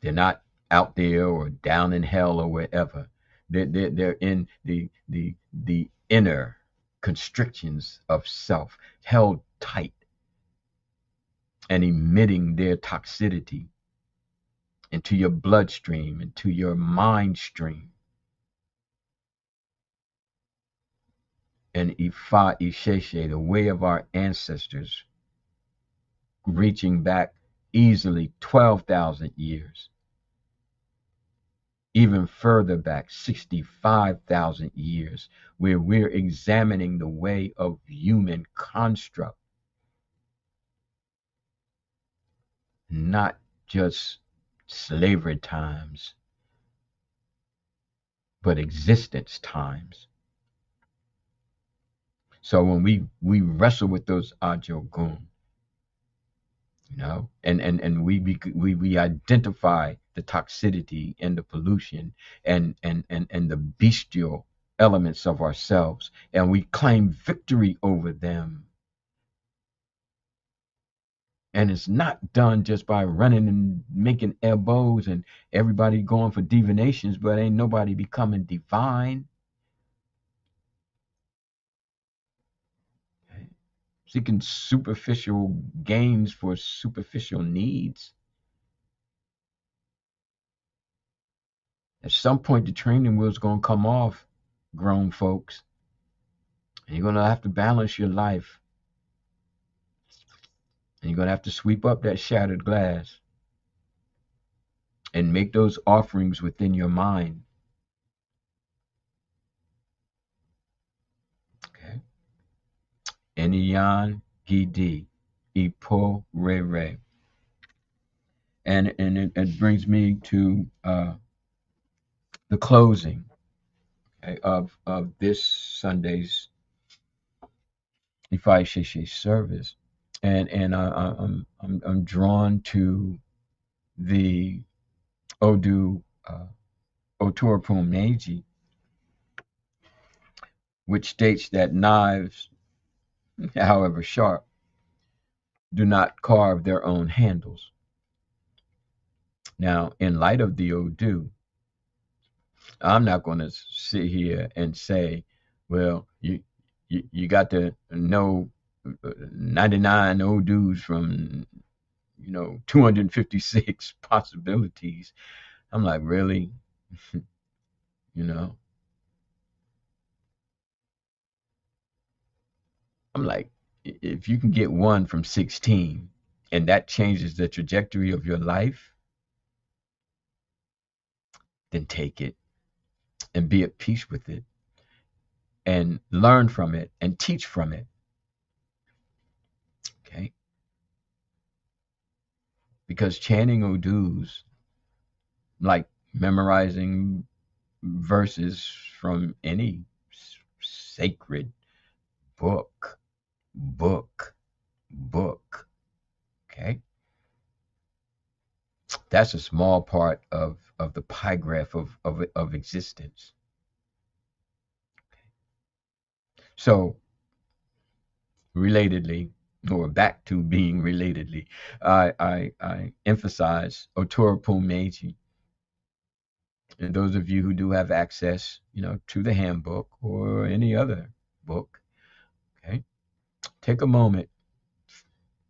They're not out there or down in hell or wherever. They're in the inner constrictions of self, held tight and emitting their toxicity into your bloodstream, into your mind stream. And Ifa Isheshe, the way of our ancestors, reaching back easily 12,000 years, even further back, 65,000 years, where we're examining the way of human construct, not just slavery times, but existence times. So when we wrestle with those Ajogun, and we identify the toxicity and the pollution and the bestial elements of ourselves, and we claim victory over them. And it's not done just by running and making elbows and everybody going for divinations, but ain't nobody becoming divine. Seeking superficial gains for superficial needs. At some point, the training wheel's going to come off, grown folks. And you're going to have to balance your life. And you're going to have to sweep up that shattered glass and make those offerings within your mind. Okay. Eniyan Gidi, Ipo Re. And it brings me to the closing, okay, of this Sunday's Ifai Sheshe service. And I'm drawn to the Odu Otorpum Meiji, which states that knives, however sharp, do not carve their own handles. Now, in light of the Odu, I'm not going to sit here and say, well, you got to know 99 Odus from 256 possibilities. I'm like, really? you know, I'm like, if you can get one from 16 and that changes the trajectory of your life, then take it and be at peace with it and learn from it and teach from it. Okay. Because chanting Odus, like memorizing verses from any sacred book, okay? That's a small part of the pie graph of existence. So, relatedly, or back to being relatedly, I emphasize Otora Meiji. And those of you who do have access, to the handbook or any other book, okay, take a moment,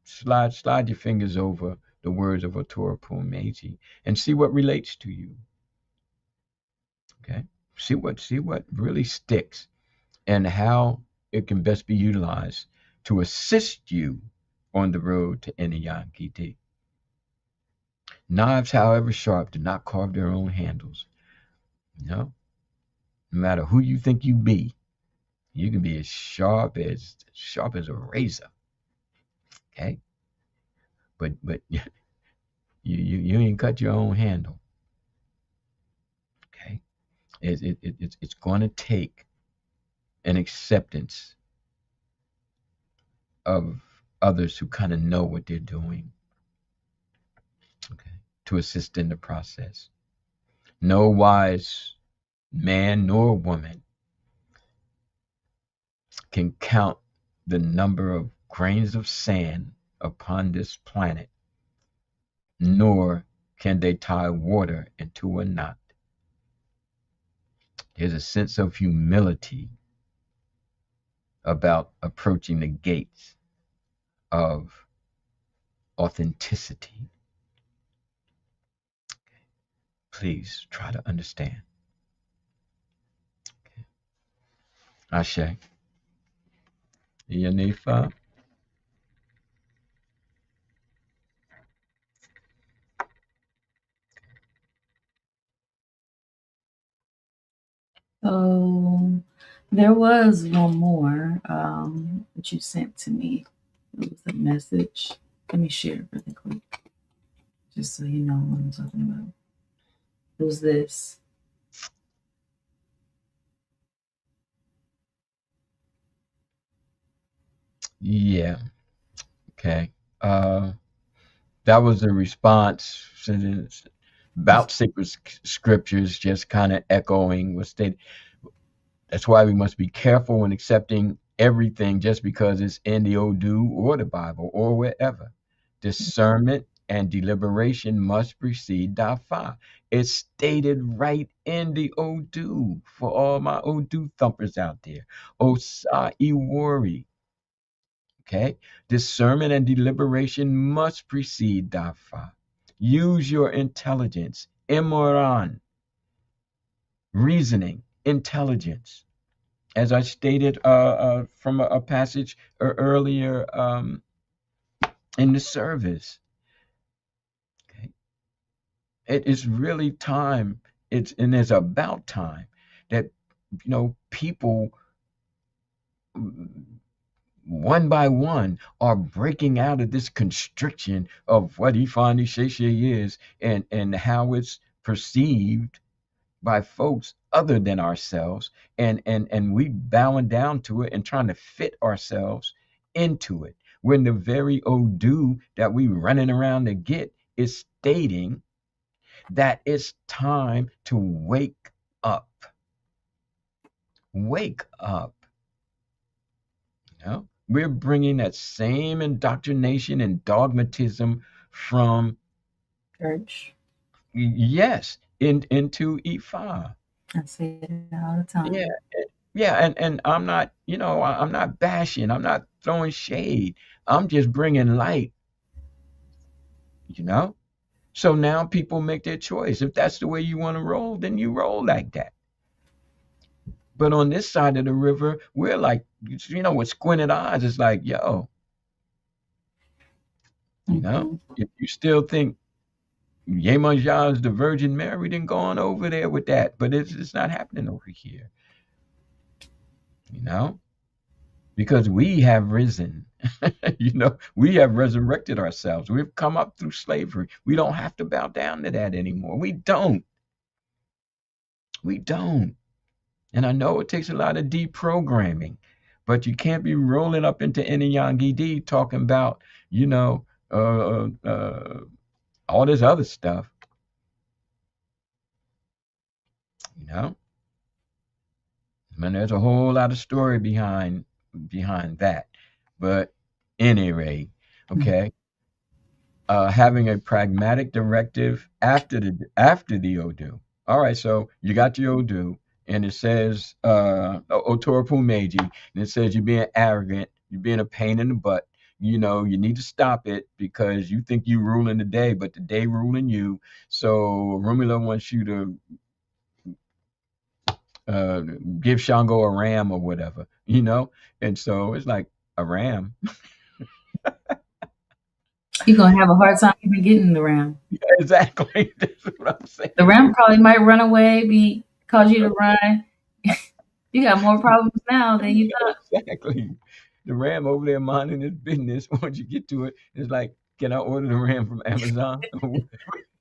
slide your fingers over the words of Otora Meiji and see what relates to you. Okay, see what really sticks and how it can best be utilized to assist you on the road to Eniyan Gidi. Knives, however sharp, do not carve their own handles. No matter who you think you be, you can be as sharp as a razor. Okay, but you ain't cut your own handle. Okay, it's going to take an acceptance of others who kind of know what they're doing. Okay, to assist in the process. No wise man nor woman can count the number of grains of sand upon this planet, nor can they tie water into a knot. There's a sense of humility about approaching the gates of authenticity. Please try to understand. Okay. Ashe. Yanifa. So there was one more that you sent to me. It was a message. Let me share it really quick, just so you know what I'm talking about. It was this. Yeah. Okay. Uh, that was a response about sacred scriptures, just kind of echoing what stated. That's why we must be careful when accepting everything just because it's in the Odu or the Bible or wherever. Discernment and deliberation must precede Dafa. It's stated right in the Odu for all my Odu thumpers out there. Osa Iwori. Okay? Discernment and deliberation must precede Dafa. Use your intelligence. Imoran. Reasoning. Intelligence, as I stated from a passage earlier in the service. Okay, it is really time. It's about time that people one by one are breaking out of this constriction of what Ifani Sheshe is and how it's perceived by folks other than ourselves, and we bowing down to it and trying to fit ourselves into it when the very Odu that we running around to get is stating that it's time to wake up. We're bringing that same indoctrination and dogmatism from, Church. yes, into Ifa. I say it all the Yeah. time. Yeah, and I'm not, I'm not bashing, I'm not throwing shade. I'm just bringing light, you know? So now people make their choice. If that's the way you want to roll, then you roll like that. But on this side of the river, we're like, with squinted eyes, it's like, yo, Hmm. if you still think Yemanjah is the Virgin Mary, then go on over there with that. But it's not happening over here, you know? Because we have risen. We have resurrected ourselves. We've come up through slavery. We don't have to bow down to that anymore. We don't. We don't. And I know it takes a lot of deprogramming, but you can't be rolling up into Eniyan Gidi talking about, you know, all this other stuff, you know. And there's a whole lot of story behind that. But anyway, okay, having a pragmatic directive after the Odu. All right, so you got your Odu, and it says Otora Pumeji, and it says you're being arrogant, you're being a pain in the butt. You know, you need to stop it because you think you ruling the day, but the day ruling you. So Rumila wants you to uh, give Shango a ram or whatever, you know? And so it's like a ram. You're gonna have a hard time even getting the ram. Exactly. That's what I'm The saying. ram probably might run away, be cause you to run. You got more problems now than you thought. Exactly. The ram over there minding his business. Once you get to it, it's like, can I order the ram from Amazon?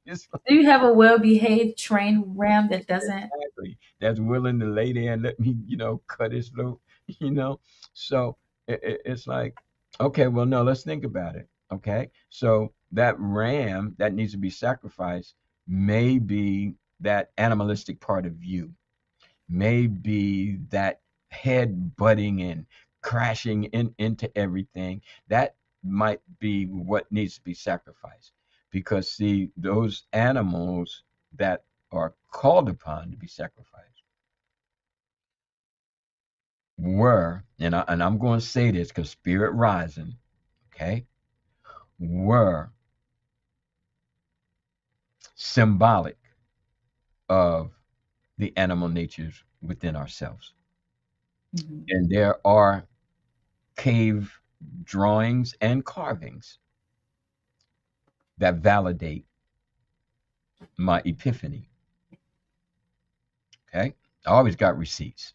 It's Do you have a well-behaved trained ram that doesn't? exactly. That's willing to lay there and let me, cut his throat, you know? So it's like, okay, well, no, let's think about it. Okay. So that ram that needs to be sacrificed may be that animalistic part of you, may be that head butting and crashing into everything. That might be what needs to be sacrificed. Because, see, those animals that are called upon to be sacrificed were, and I'm going to say this because spirit rising, okay, were symbolic of the animal natures within ourselves. Mhm. And there are cave drawings and carvings that validate my epiphany. Okay. I always got receipts.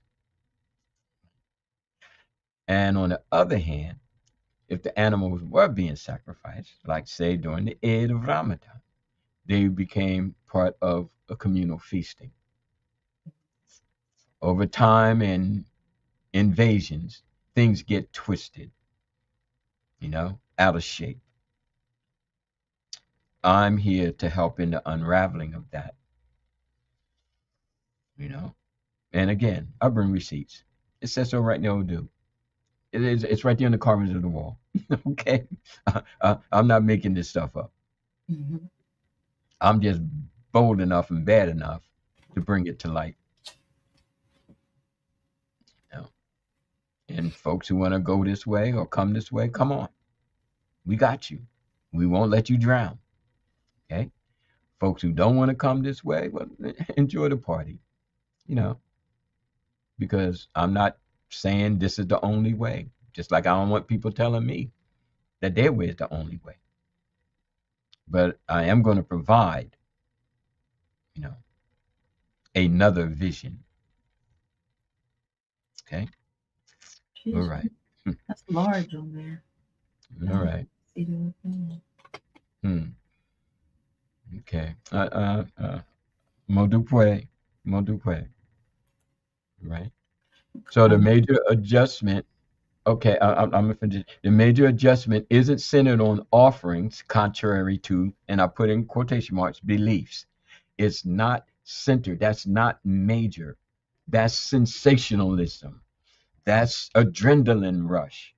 And on the other hand, if the animals were being sacrificed, like say during the Eid of Ramadan, they became part of a communal feasting. Over time and invasions, things get twisted, out of shape. I'm here to help in the unraveling of that, you know. And again, I bring receipts. It says so right now, do. It's right there on the carvings of the wall. Okay, I'm not making this stuff up. Mhm. I'm just bold enough and bad enough to bring it to light. You know? And folks who want to go this way or come this way, come on. We got you. We won't let you drown. Okay. Folks who don't want to come this way, well, enjoy the party. You know, because I'm not saying this is the only way. Just like I don't want people telling me that their way is the only way. But I am going to provide, you know, another vision. Okay. All Jeez, right. that's large on there. All I right. see the thing. Hmm. Okay. Modupwe. Modupwe. Right. So the Um, major adjustment. Okay, I'm gonna finish. The major adjustment isn't centered on offerings, contrary to, and I put in quotation marks, beliefs. It's not centered. That's not major. That's sensationalism. That's adrenaline rush.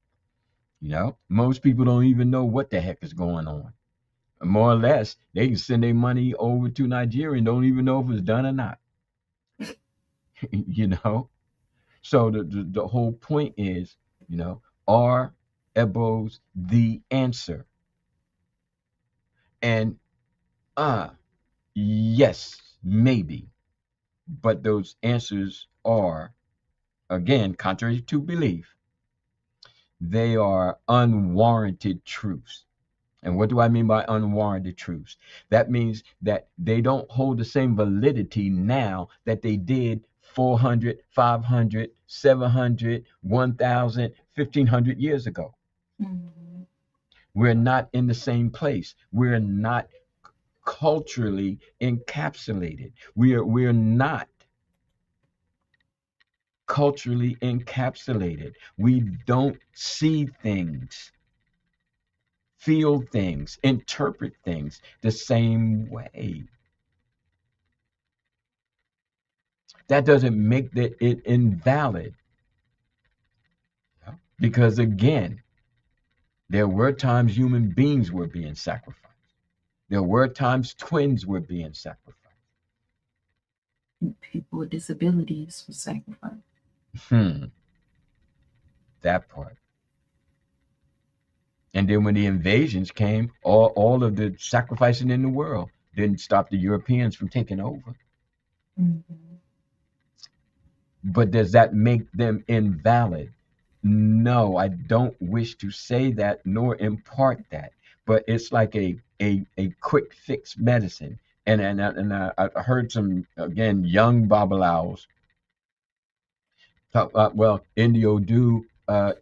Most people don't even know what the heck is going on. More or less, they can send their money over to Nigeria and don't even know if it's done or not. you know. So the whole point is, are Ebos the answer? And yes, maybe, but those answers are, again, contrary to belief, they are unwarranted truths. And what do I mean by unwarranted truths? That means that they don't hold the same validity now that they did 400, 500, 700, 1,000, 1,500 years ago. mhm. We're not in the same place. We're not culturally encapsulated. We're not culturally encapsulated. We don't see things, feel things, interpret things the same way. That doesn't make it invalid. Because again, there were times human beings were being sacrificed. There were times twins were being sacrificed. People with disabilities were sacrificed. Hmm, that part. And then when the invasions came, all of the sacrificing in the world didn't stop the Europeans from taking over. Mhm. But does that make them invalid? No, I don't wish to say that nor impart that. But it's like a quick fix medicine. I heard some again young babalawos talk about, well, in the Odu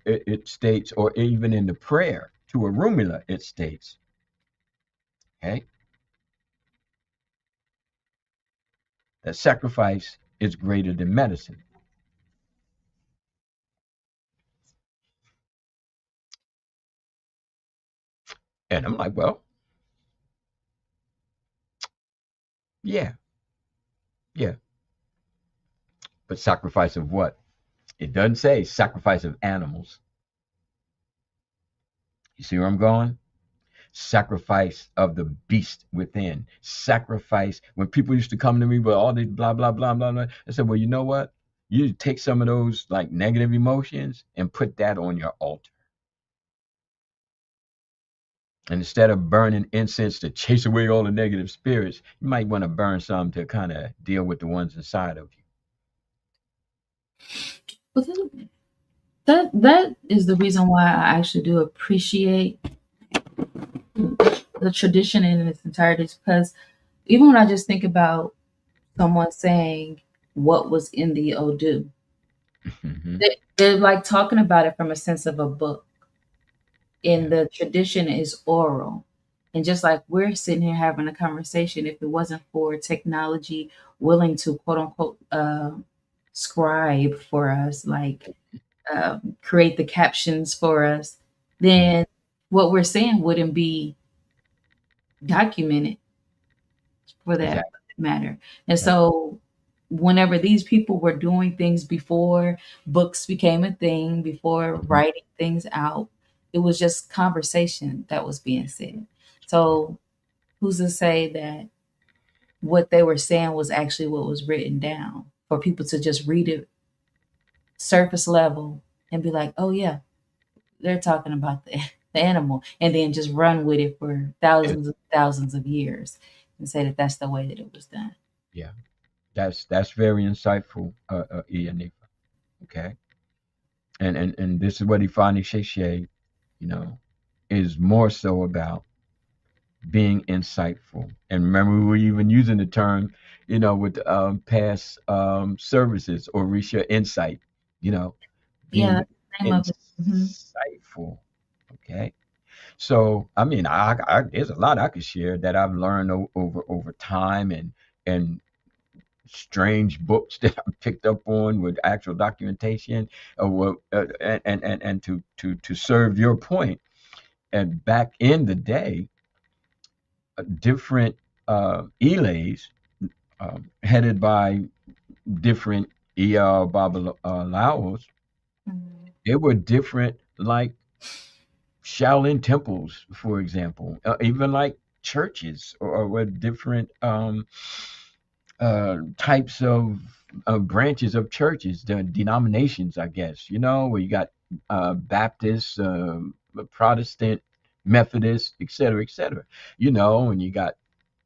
it states, or even in the prayer to Arumila it states, okay, that sacrifice is greater than medicine. And I'm like, well, yeah, yeah, but sacrifice of what? It doesn't say sacrifice of animals. You see where I'm going? Sacrifice of the beast within. Sacrifice. When people used to come to me with all this blah blah blah blah blah, I said, well, you know what? You take some of those like negative emotions and put that on your altar. And instead of burning incense to chase away all the negative spirits, you might want to burn some to kind of deal with the ones inside of you. But that is the reason why I actually do appreciate the tradition in its entirety, because even when I just think about someone saying what was in the Odu, Hmm. they're like talking about it from a sense of a book, and Yeah. the tradition is oral. And just like we're sitting here having a conversation, if it wasn't for technology willing to quote unquote scribe for us, like create the captions for us, Mhm. then what we're saying wouldn't be documented for that Exactly. matter. And Right. so whenever these people were doing things before books became a thing, before Mhm. writing things out, it was just conversation that was being said. So who's to say that what they were saying was actually what was written down for people to just read it surface level and be like, oh yeah, they're talking about the animal, and then just run with it for Yeah. thousands and thousands of years and say that that's the way that it was done. Yeah. That's very insightful, Ian. Okay. And this is what Ifani Sheshe, you know, is more so about being insightful. And remember, we were even using the term, with past services or Risha insight, you know, Yeah, being that's the name of it. Mhm. insightful. Okay. So, I mean, there's a lot I could share that I've learned over time, and strange books that I picked up on with actual documentation, and to serve your point. And back in the day, different elays headed by different Babalaos, Mhm. they were different, like Shaolin temples, for example, even like churches, or were different types of branches of churches, the denominations, I guess, where you got Baptist, Protestant, Methodist, et cetera, et cetera, and you got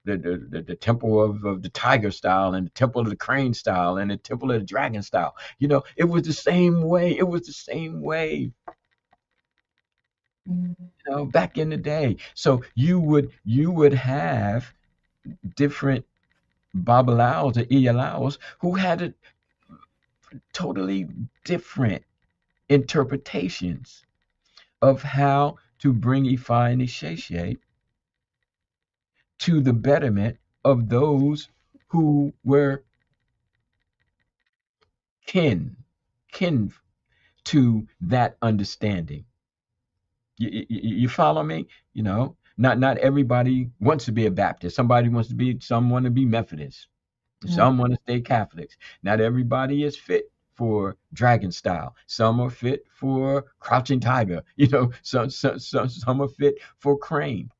the temple of the tiger style, and the temple of the crane style, and the temple of the dragon style. It was the same way. It was the same way, Mhm. back in the day. So you would have different babalaos or iyalaos who had a totally different interpretations of how to bring Ifa and Isheshe to the betterment of those who were kin kin to that understanding. You follow me? Not everybody wants to be a Baptist. Some want to be Methodist. Right. Some want to stay Catholics. Not everybody is fit for dragon style. Some are fit for crouching tiger. Some are fit for crane.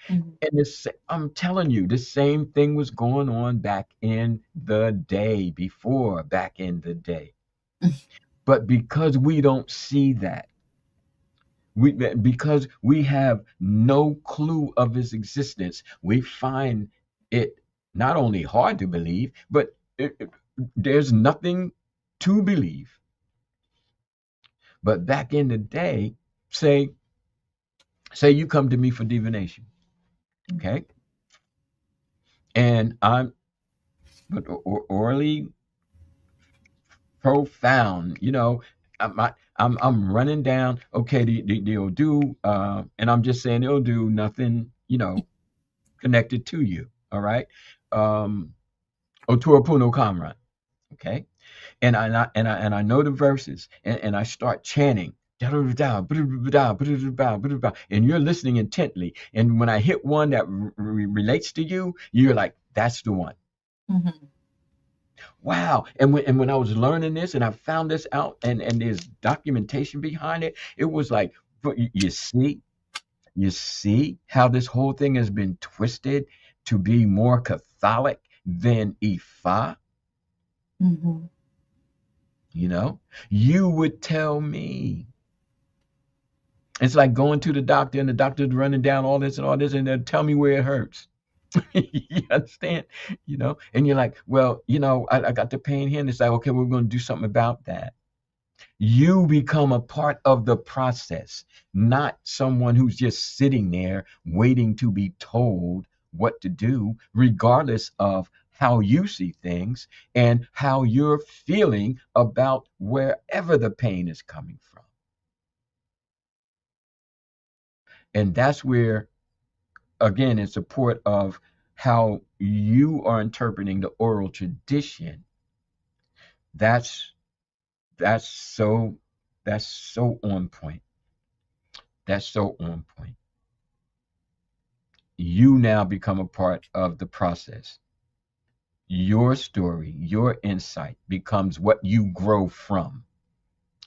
Mhm. And I'm telling you, the same thing was going on back in the day, before back in the day. But because we don't see that, because we have no clue of his existence, we find it not only hard to believe, but there's nothing to believe. But back in the day, say say you come to me for divination, okay, and I'm but orally profound, I'm running down. Okay, they'll do, and I'm just saying they'll do nothing, connected to you. All right. Um, Otuapuno Kamran. Okay. And I know the verses, and I start chanting. And you're listening intently. And when I hit one that relates to you, you're like, that's the one. Mhm. Wow. And when I was learning this and I found this out, and there's documentation behind it, it was like, but you see how this whole thing has been twisted to be more Catholic than Ifa. Mhm. You know, you would tell me it's like going to the doctor, and the doctor's running down all this and all this, and they'll tell me where it hurts. You understand? And you're like, well, I got the pain here, and it's like, okay, we're going to do something about that. You become a part of the process, not someone who's just sitting there waiting to be told what to do, regardless of how you see things and how you're feeling about wherever the pain is coming from. And that's where, again, in support of how you are interpreting the oral tradition, that's that's so that's so on point. That's so on point. You now become a part of the process. Your story, your insight becomes what you grow from,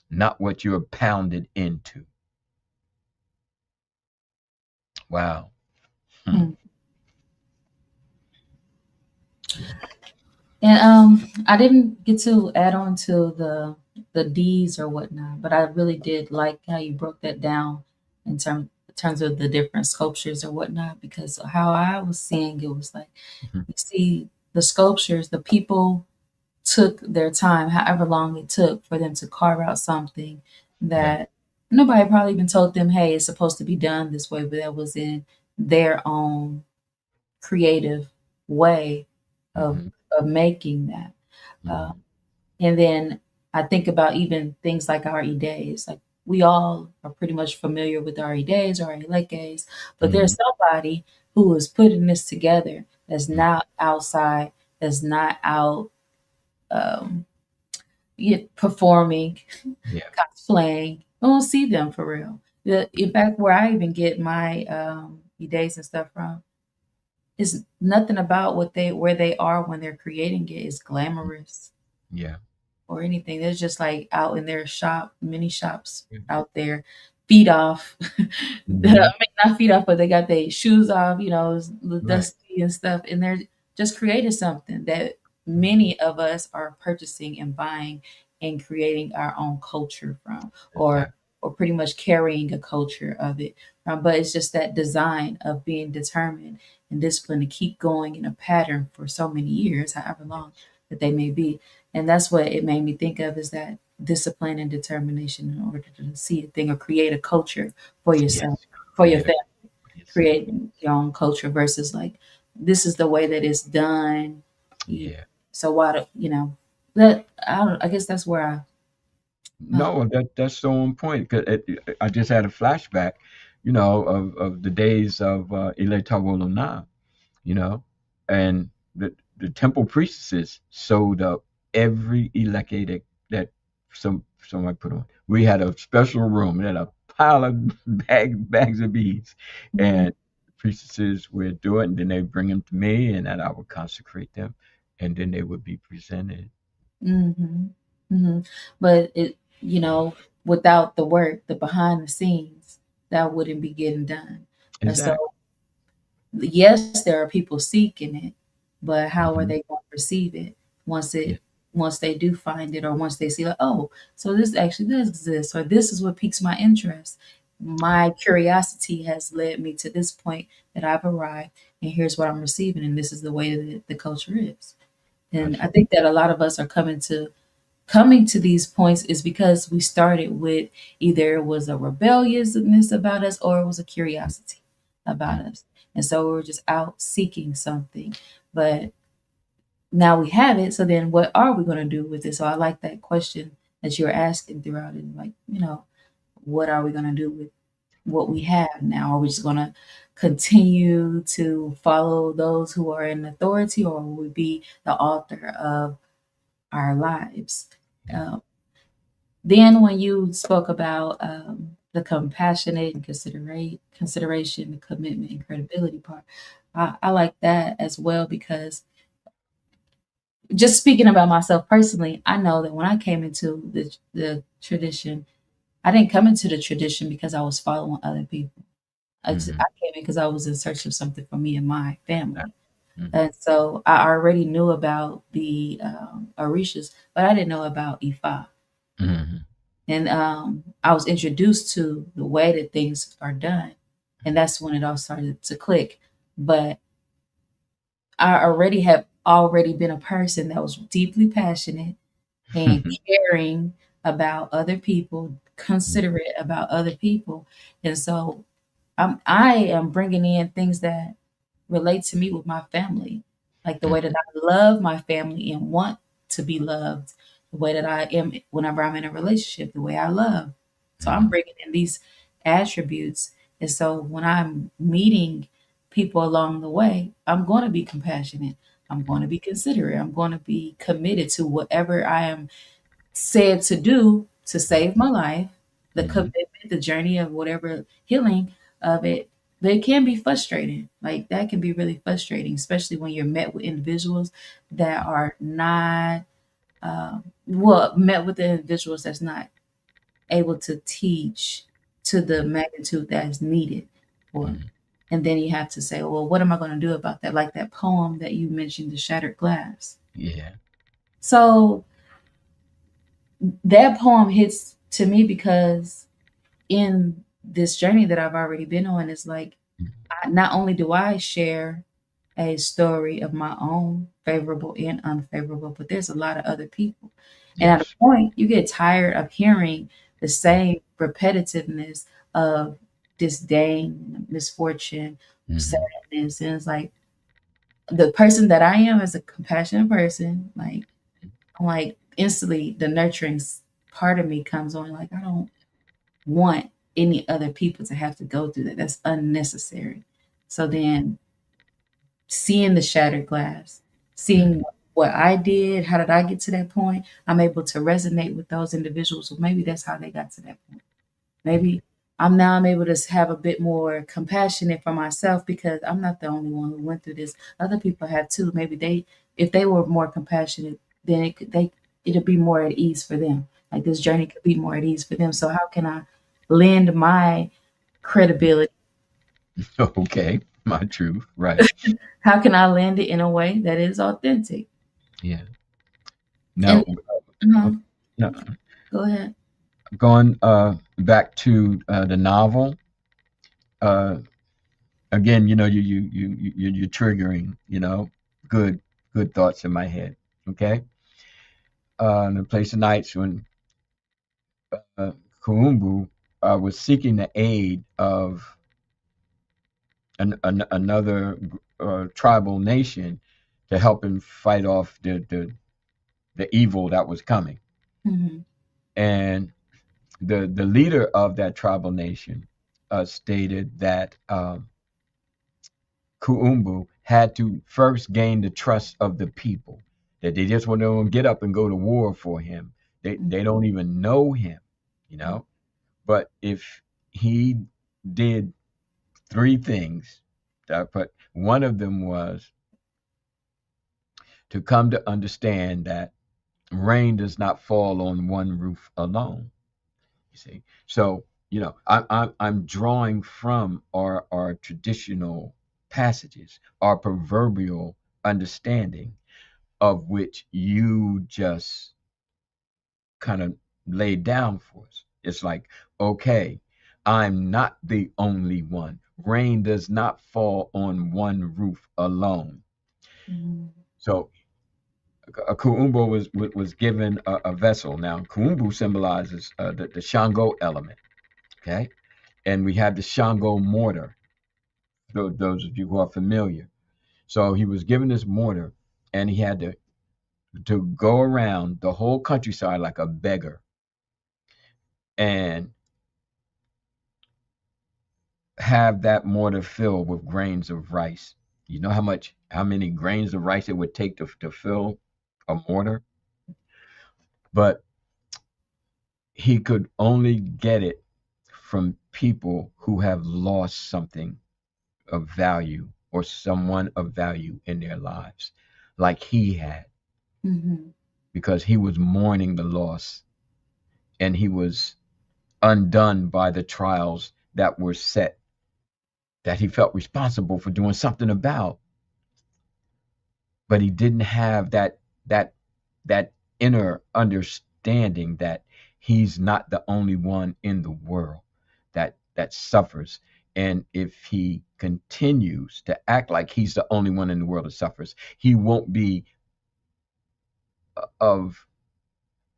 not what you're pounded into. Wow. Hmm. Mhm. Yeah. And I didn't get to add on to the D's or whatnot, but I really did like how you broke that down in terms of the different sculptures or whatnot. Because how I was seeing it was like Mhm. you see the sculptures, the people took their time, however long it took for them to carve out something Yeah. that nobody probably even told them, hey, it's supposed to be done this way, but that was in their own creative way of Hmm. making that. Uh, Hmm. and then I think about even things like our days. Like we all are pretty much familiar with our days or our leges, but Hmm. there's somebody who is putting this together that's Hmm. not outside, that's not out um, performing, Yeah. cosplaying. I don't see them for real. In fact, where I even get my days and stuff from is nothing about what they where they are when they're creating it is glamorous Yeah. or anything. They're just like out in their shop, mini shops Yeah. out there, feet off. I Hmm. mean, not feet off, but they got their shoes off, Right. dusty and stuff, and they're just creating something that Hmm. many of us are purchasing and buying and creating our own culture from, or Exactly. pretty much carrying a culture of it from. But it's just that design of being determined and disciplined to keep going in a pattern for so many years, however long Yes. that they may be. And that's what it made me think of is that discipline and determination in order to see a thing or create a culture for yourself, Yes. for your Create a family, for yourself. creating your own culture versus like this is the way that it's done. You- Yeah. So why do that? I guess that's where uh, No, that's so on point. 'Cause I just had a flashback, of the days of Ile Tawolona, you know, and the temple priestesses sewed up every elected that somebody put on. We had a special room and had a pile of bags of beads, mhm, and the priestesses would do it, and then they bring them to me, and then I would consecrate them. and then they would be presented. Mhm. Mhm. But without the work, the behind the scenes, that wouldn't be getting done. And so, Exactly. yes, there are people seeking it, but how are Hmm. they going to receive it once Yeah. it once they do find it, or once they see like, oh, so this actually does exist, or this is what piques my interest. My curiosity has led me to this point that I've arrived, and here's what I'm receiving, and this is the way that the culture is. And I Absolutely. think that a lot of us are coming to these points is because we started with either it was a rebelliousness about us or it was a curiosity about Mhm. us. And so we were just out seeking something. But now we have it. So then what are we going to do with it? So I like that question that you're asking throughout it. Like, what are we going to do with what we have now? Are we just going to continue to follow those who are in authority, or will we be the author of our lives? Yeah. Um, Then when you spoke about the compassionate and consideration, the commitment and credibility part, I like that as well because just speaking about myself personally, I know that when I came into the tradition, I didn't come into the tradition because I was following other people. I Hmm. came in because I was in search of something for me and my family. Hmm. And so I already knew about the Orishas, but I didn't know about Ifa. Hmm. And I was introduced to the way that things are done, and that's when it all started to click. But I already been a person that was deeply passionate and caring about other people, considerate about other people, and so I am bringing in things that relate to me with my family, like the way that I love my family and want to be loved, the way that I am whenever I'm in a relationship, the way I love. So I'm Hmm. bringing in these attributes. And so when I'm meeting people along the way, I'm going to be compassionate. I'm going to be considerate. I'm going to be committed to whatever I am said to do to save my life, the Hmm. commitment, the journey of whatever healing of it. But it can be frustrating. Like that can be really frustrating, especially when you're met with individuals that are not, met with the individuals that's not able to teach to the magnitude that is needed. Or, Hmm. and then you have to say, well, what am I going to do about that? Like that poem that you mentioned, The Shattered Glass. Yeah. So that poem hits to me because in this journey that I've already been on, it's like not only do I share a story of my own, favorable and unfavorable, but there's a lot of other people. And at a Yes. point, you get tired of hearing the same repetitiveness of disdain, misfortune, Hmm. sadness. And it's like the person that I am as a compassionate person, like I'm like instantly the nurturing part of me comes on, like I don't want any other people to have to go through that. That's unnecessary. So then seeing the shattered glass, seeing Hmm. what I did, how did I get to that point? I'm able to resonate with those individuals. So maybe that's how they got to that point. Maybe I'm able to have a bit more compassionate for myself because I'm not the only one who went through this. Other people have too. Maybe if they were more compassionate, then it'd be more at ease for them. Like this journey could be more at ease for them. So how can I lend my credibility? Okay. My truth. Right. How can I lend it in a way that is authentic? Yeah. And Now, uh no, go ahead. going back to the novel. Uh, Again, you're triggering, good good thoughts in my head. Okay. In the place of nights when uh, Kuumbu was seeking the aid of another tribal nation to help him fight off the evil that was coming. Mhm, And the leader of that tribal nation stated that Kuumbu had to first gain the trust of the people, that they just want to get up and go to war for him. They don't even know him, you mhm, know. But if he did three things, but one of them was to come to understand that rain does not fall on one roof alone. You see, so I'm drawing from our traditional passages, our proverbial understanding, of which you just kind of laid down for us. It's like, okay, I'm not the only one. Rain does not fall on one roof alone. Mhm. So Kuumbo was given a vessel. Now Kuumbu symbolizes the Shango element. Okay, and we have the Shango mortar. Those of you who are familiar. So he was given this mortar, and he had to go around the whole countryside like a beggar and have that mortar filled with grains of rice. You know how many grains of rice it would take to fill a mortar? But he could only get it from people who have lost something of value or someone of value in their lives, like he had, Mhm. because he was mourning the loss and he was undone by the trials that were set, that he felt responsible for doing something about, but he didn't have that that inner understanding that he's not the only one in the world that suffers. And if he continues to act like he's the only one in the world that suffers, he won't be of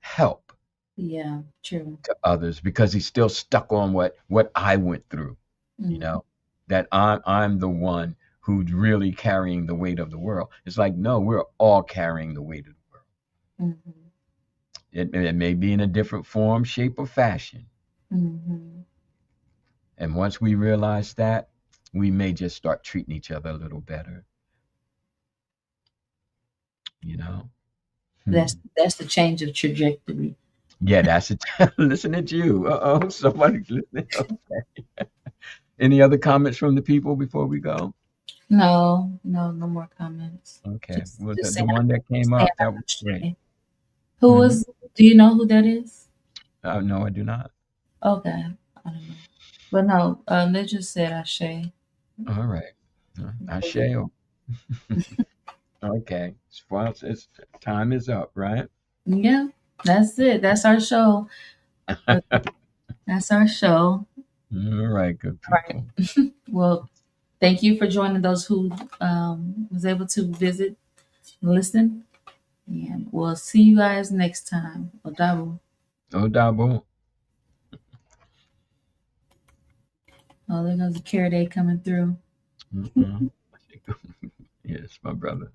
help Yeah, true. to others, because he's still stuck on what I went through, you Mm-hmm. know, that I'm the one who's really carrying the weight of the world. It's like, no, we're all carrying the weight of the world. Mm-hmm. It may be in a different form, shape, or fashion. Mm-hmm. And once we realize that, we may just start treating each other a little better, you know? Hmm. That's the change of trajectory. Yeah, that's it. Listen at you. Uh-oh, somebody's listening. Okay. Any other comments from the people before we go? No, no, no more comments. Okay. Just, Well, just the saying, one that came saying up, I'm that was not great. straight. Who Hmm. was? Do you know who that is? No, I do not. Okay, I don't know. But no, they just said Ashe. All right. I shall. Okay. Well, time is up, right? Yeah, that's it. That's our show. All That's our show. right, good Right. people. Well, thank you for joining those who was able to visit and listen. And we'll see you guys next time. Odabu. No double. Oh, there goes the carrot day coming through. Mm-mm. Yes, my brother.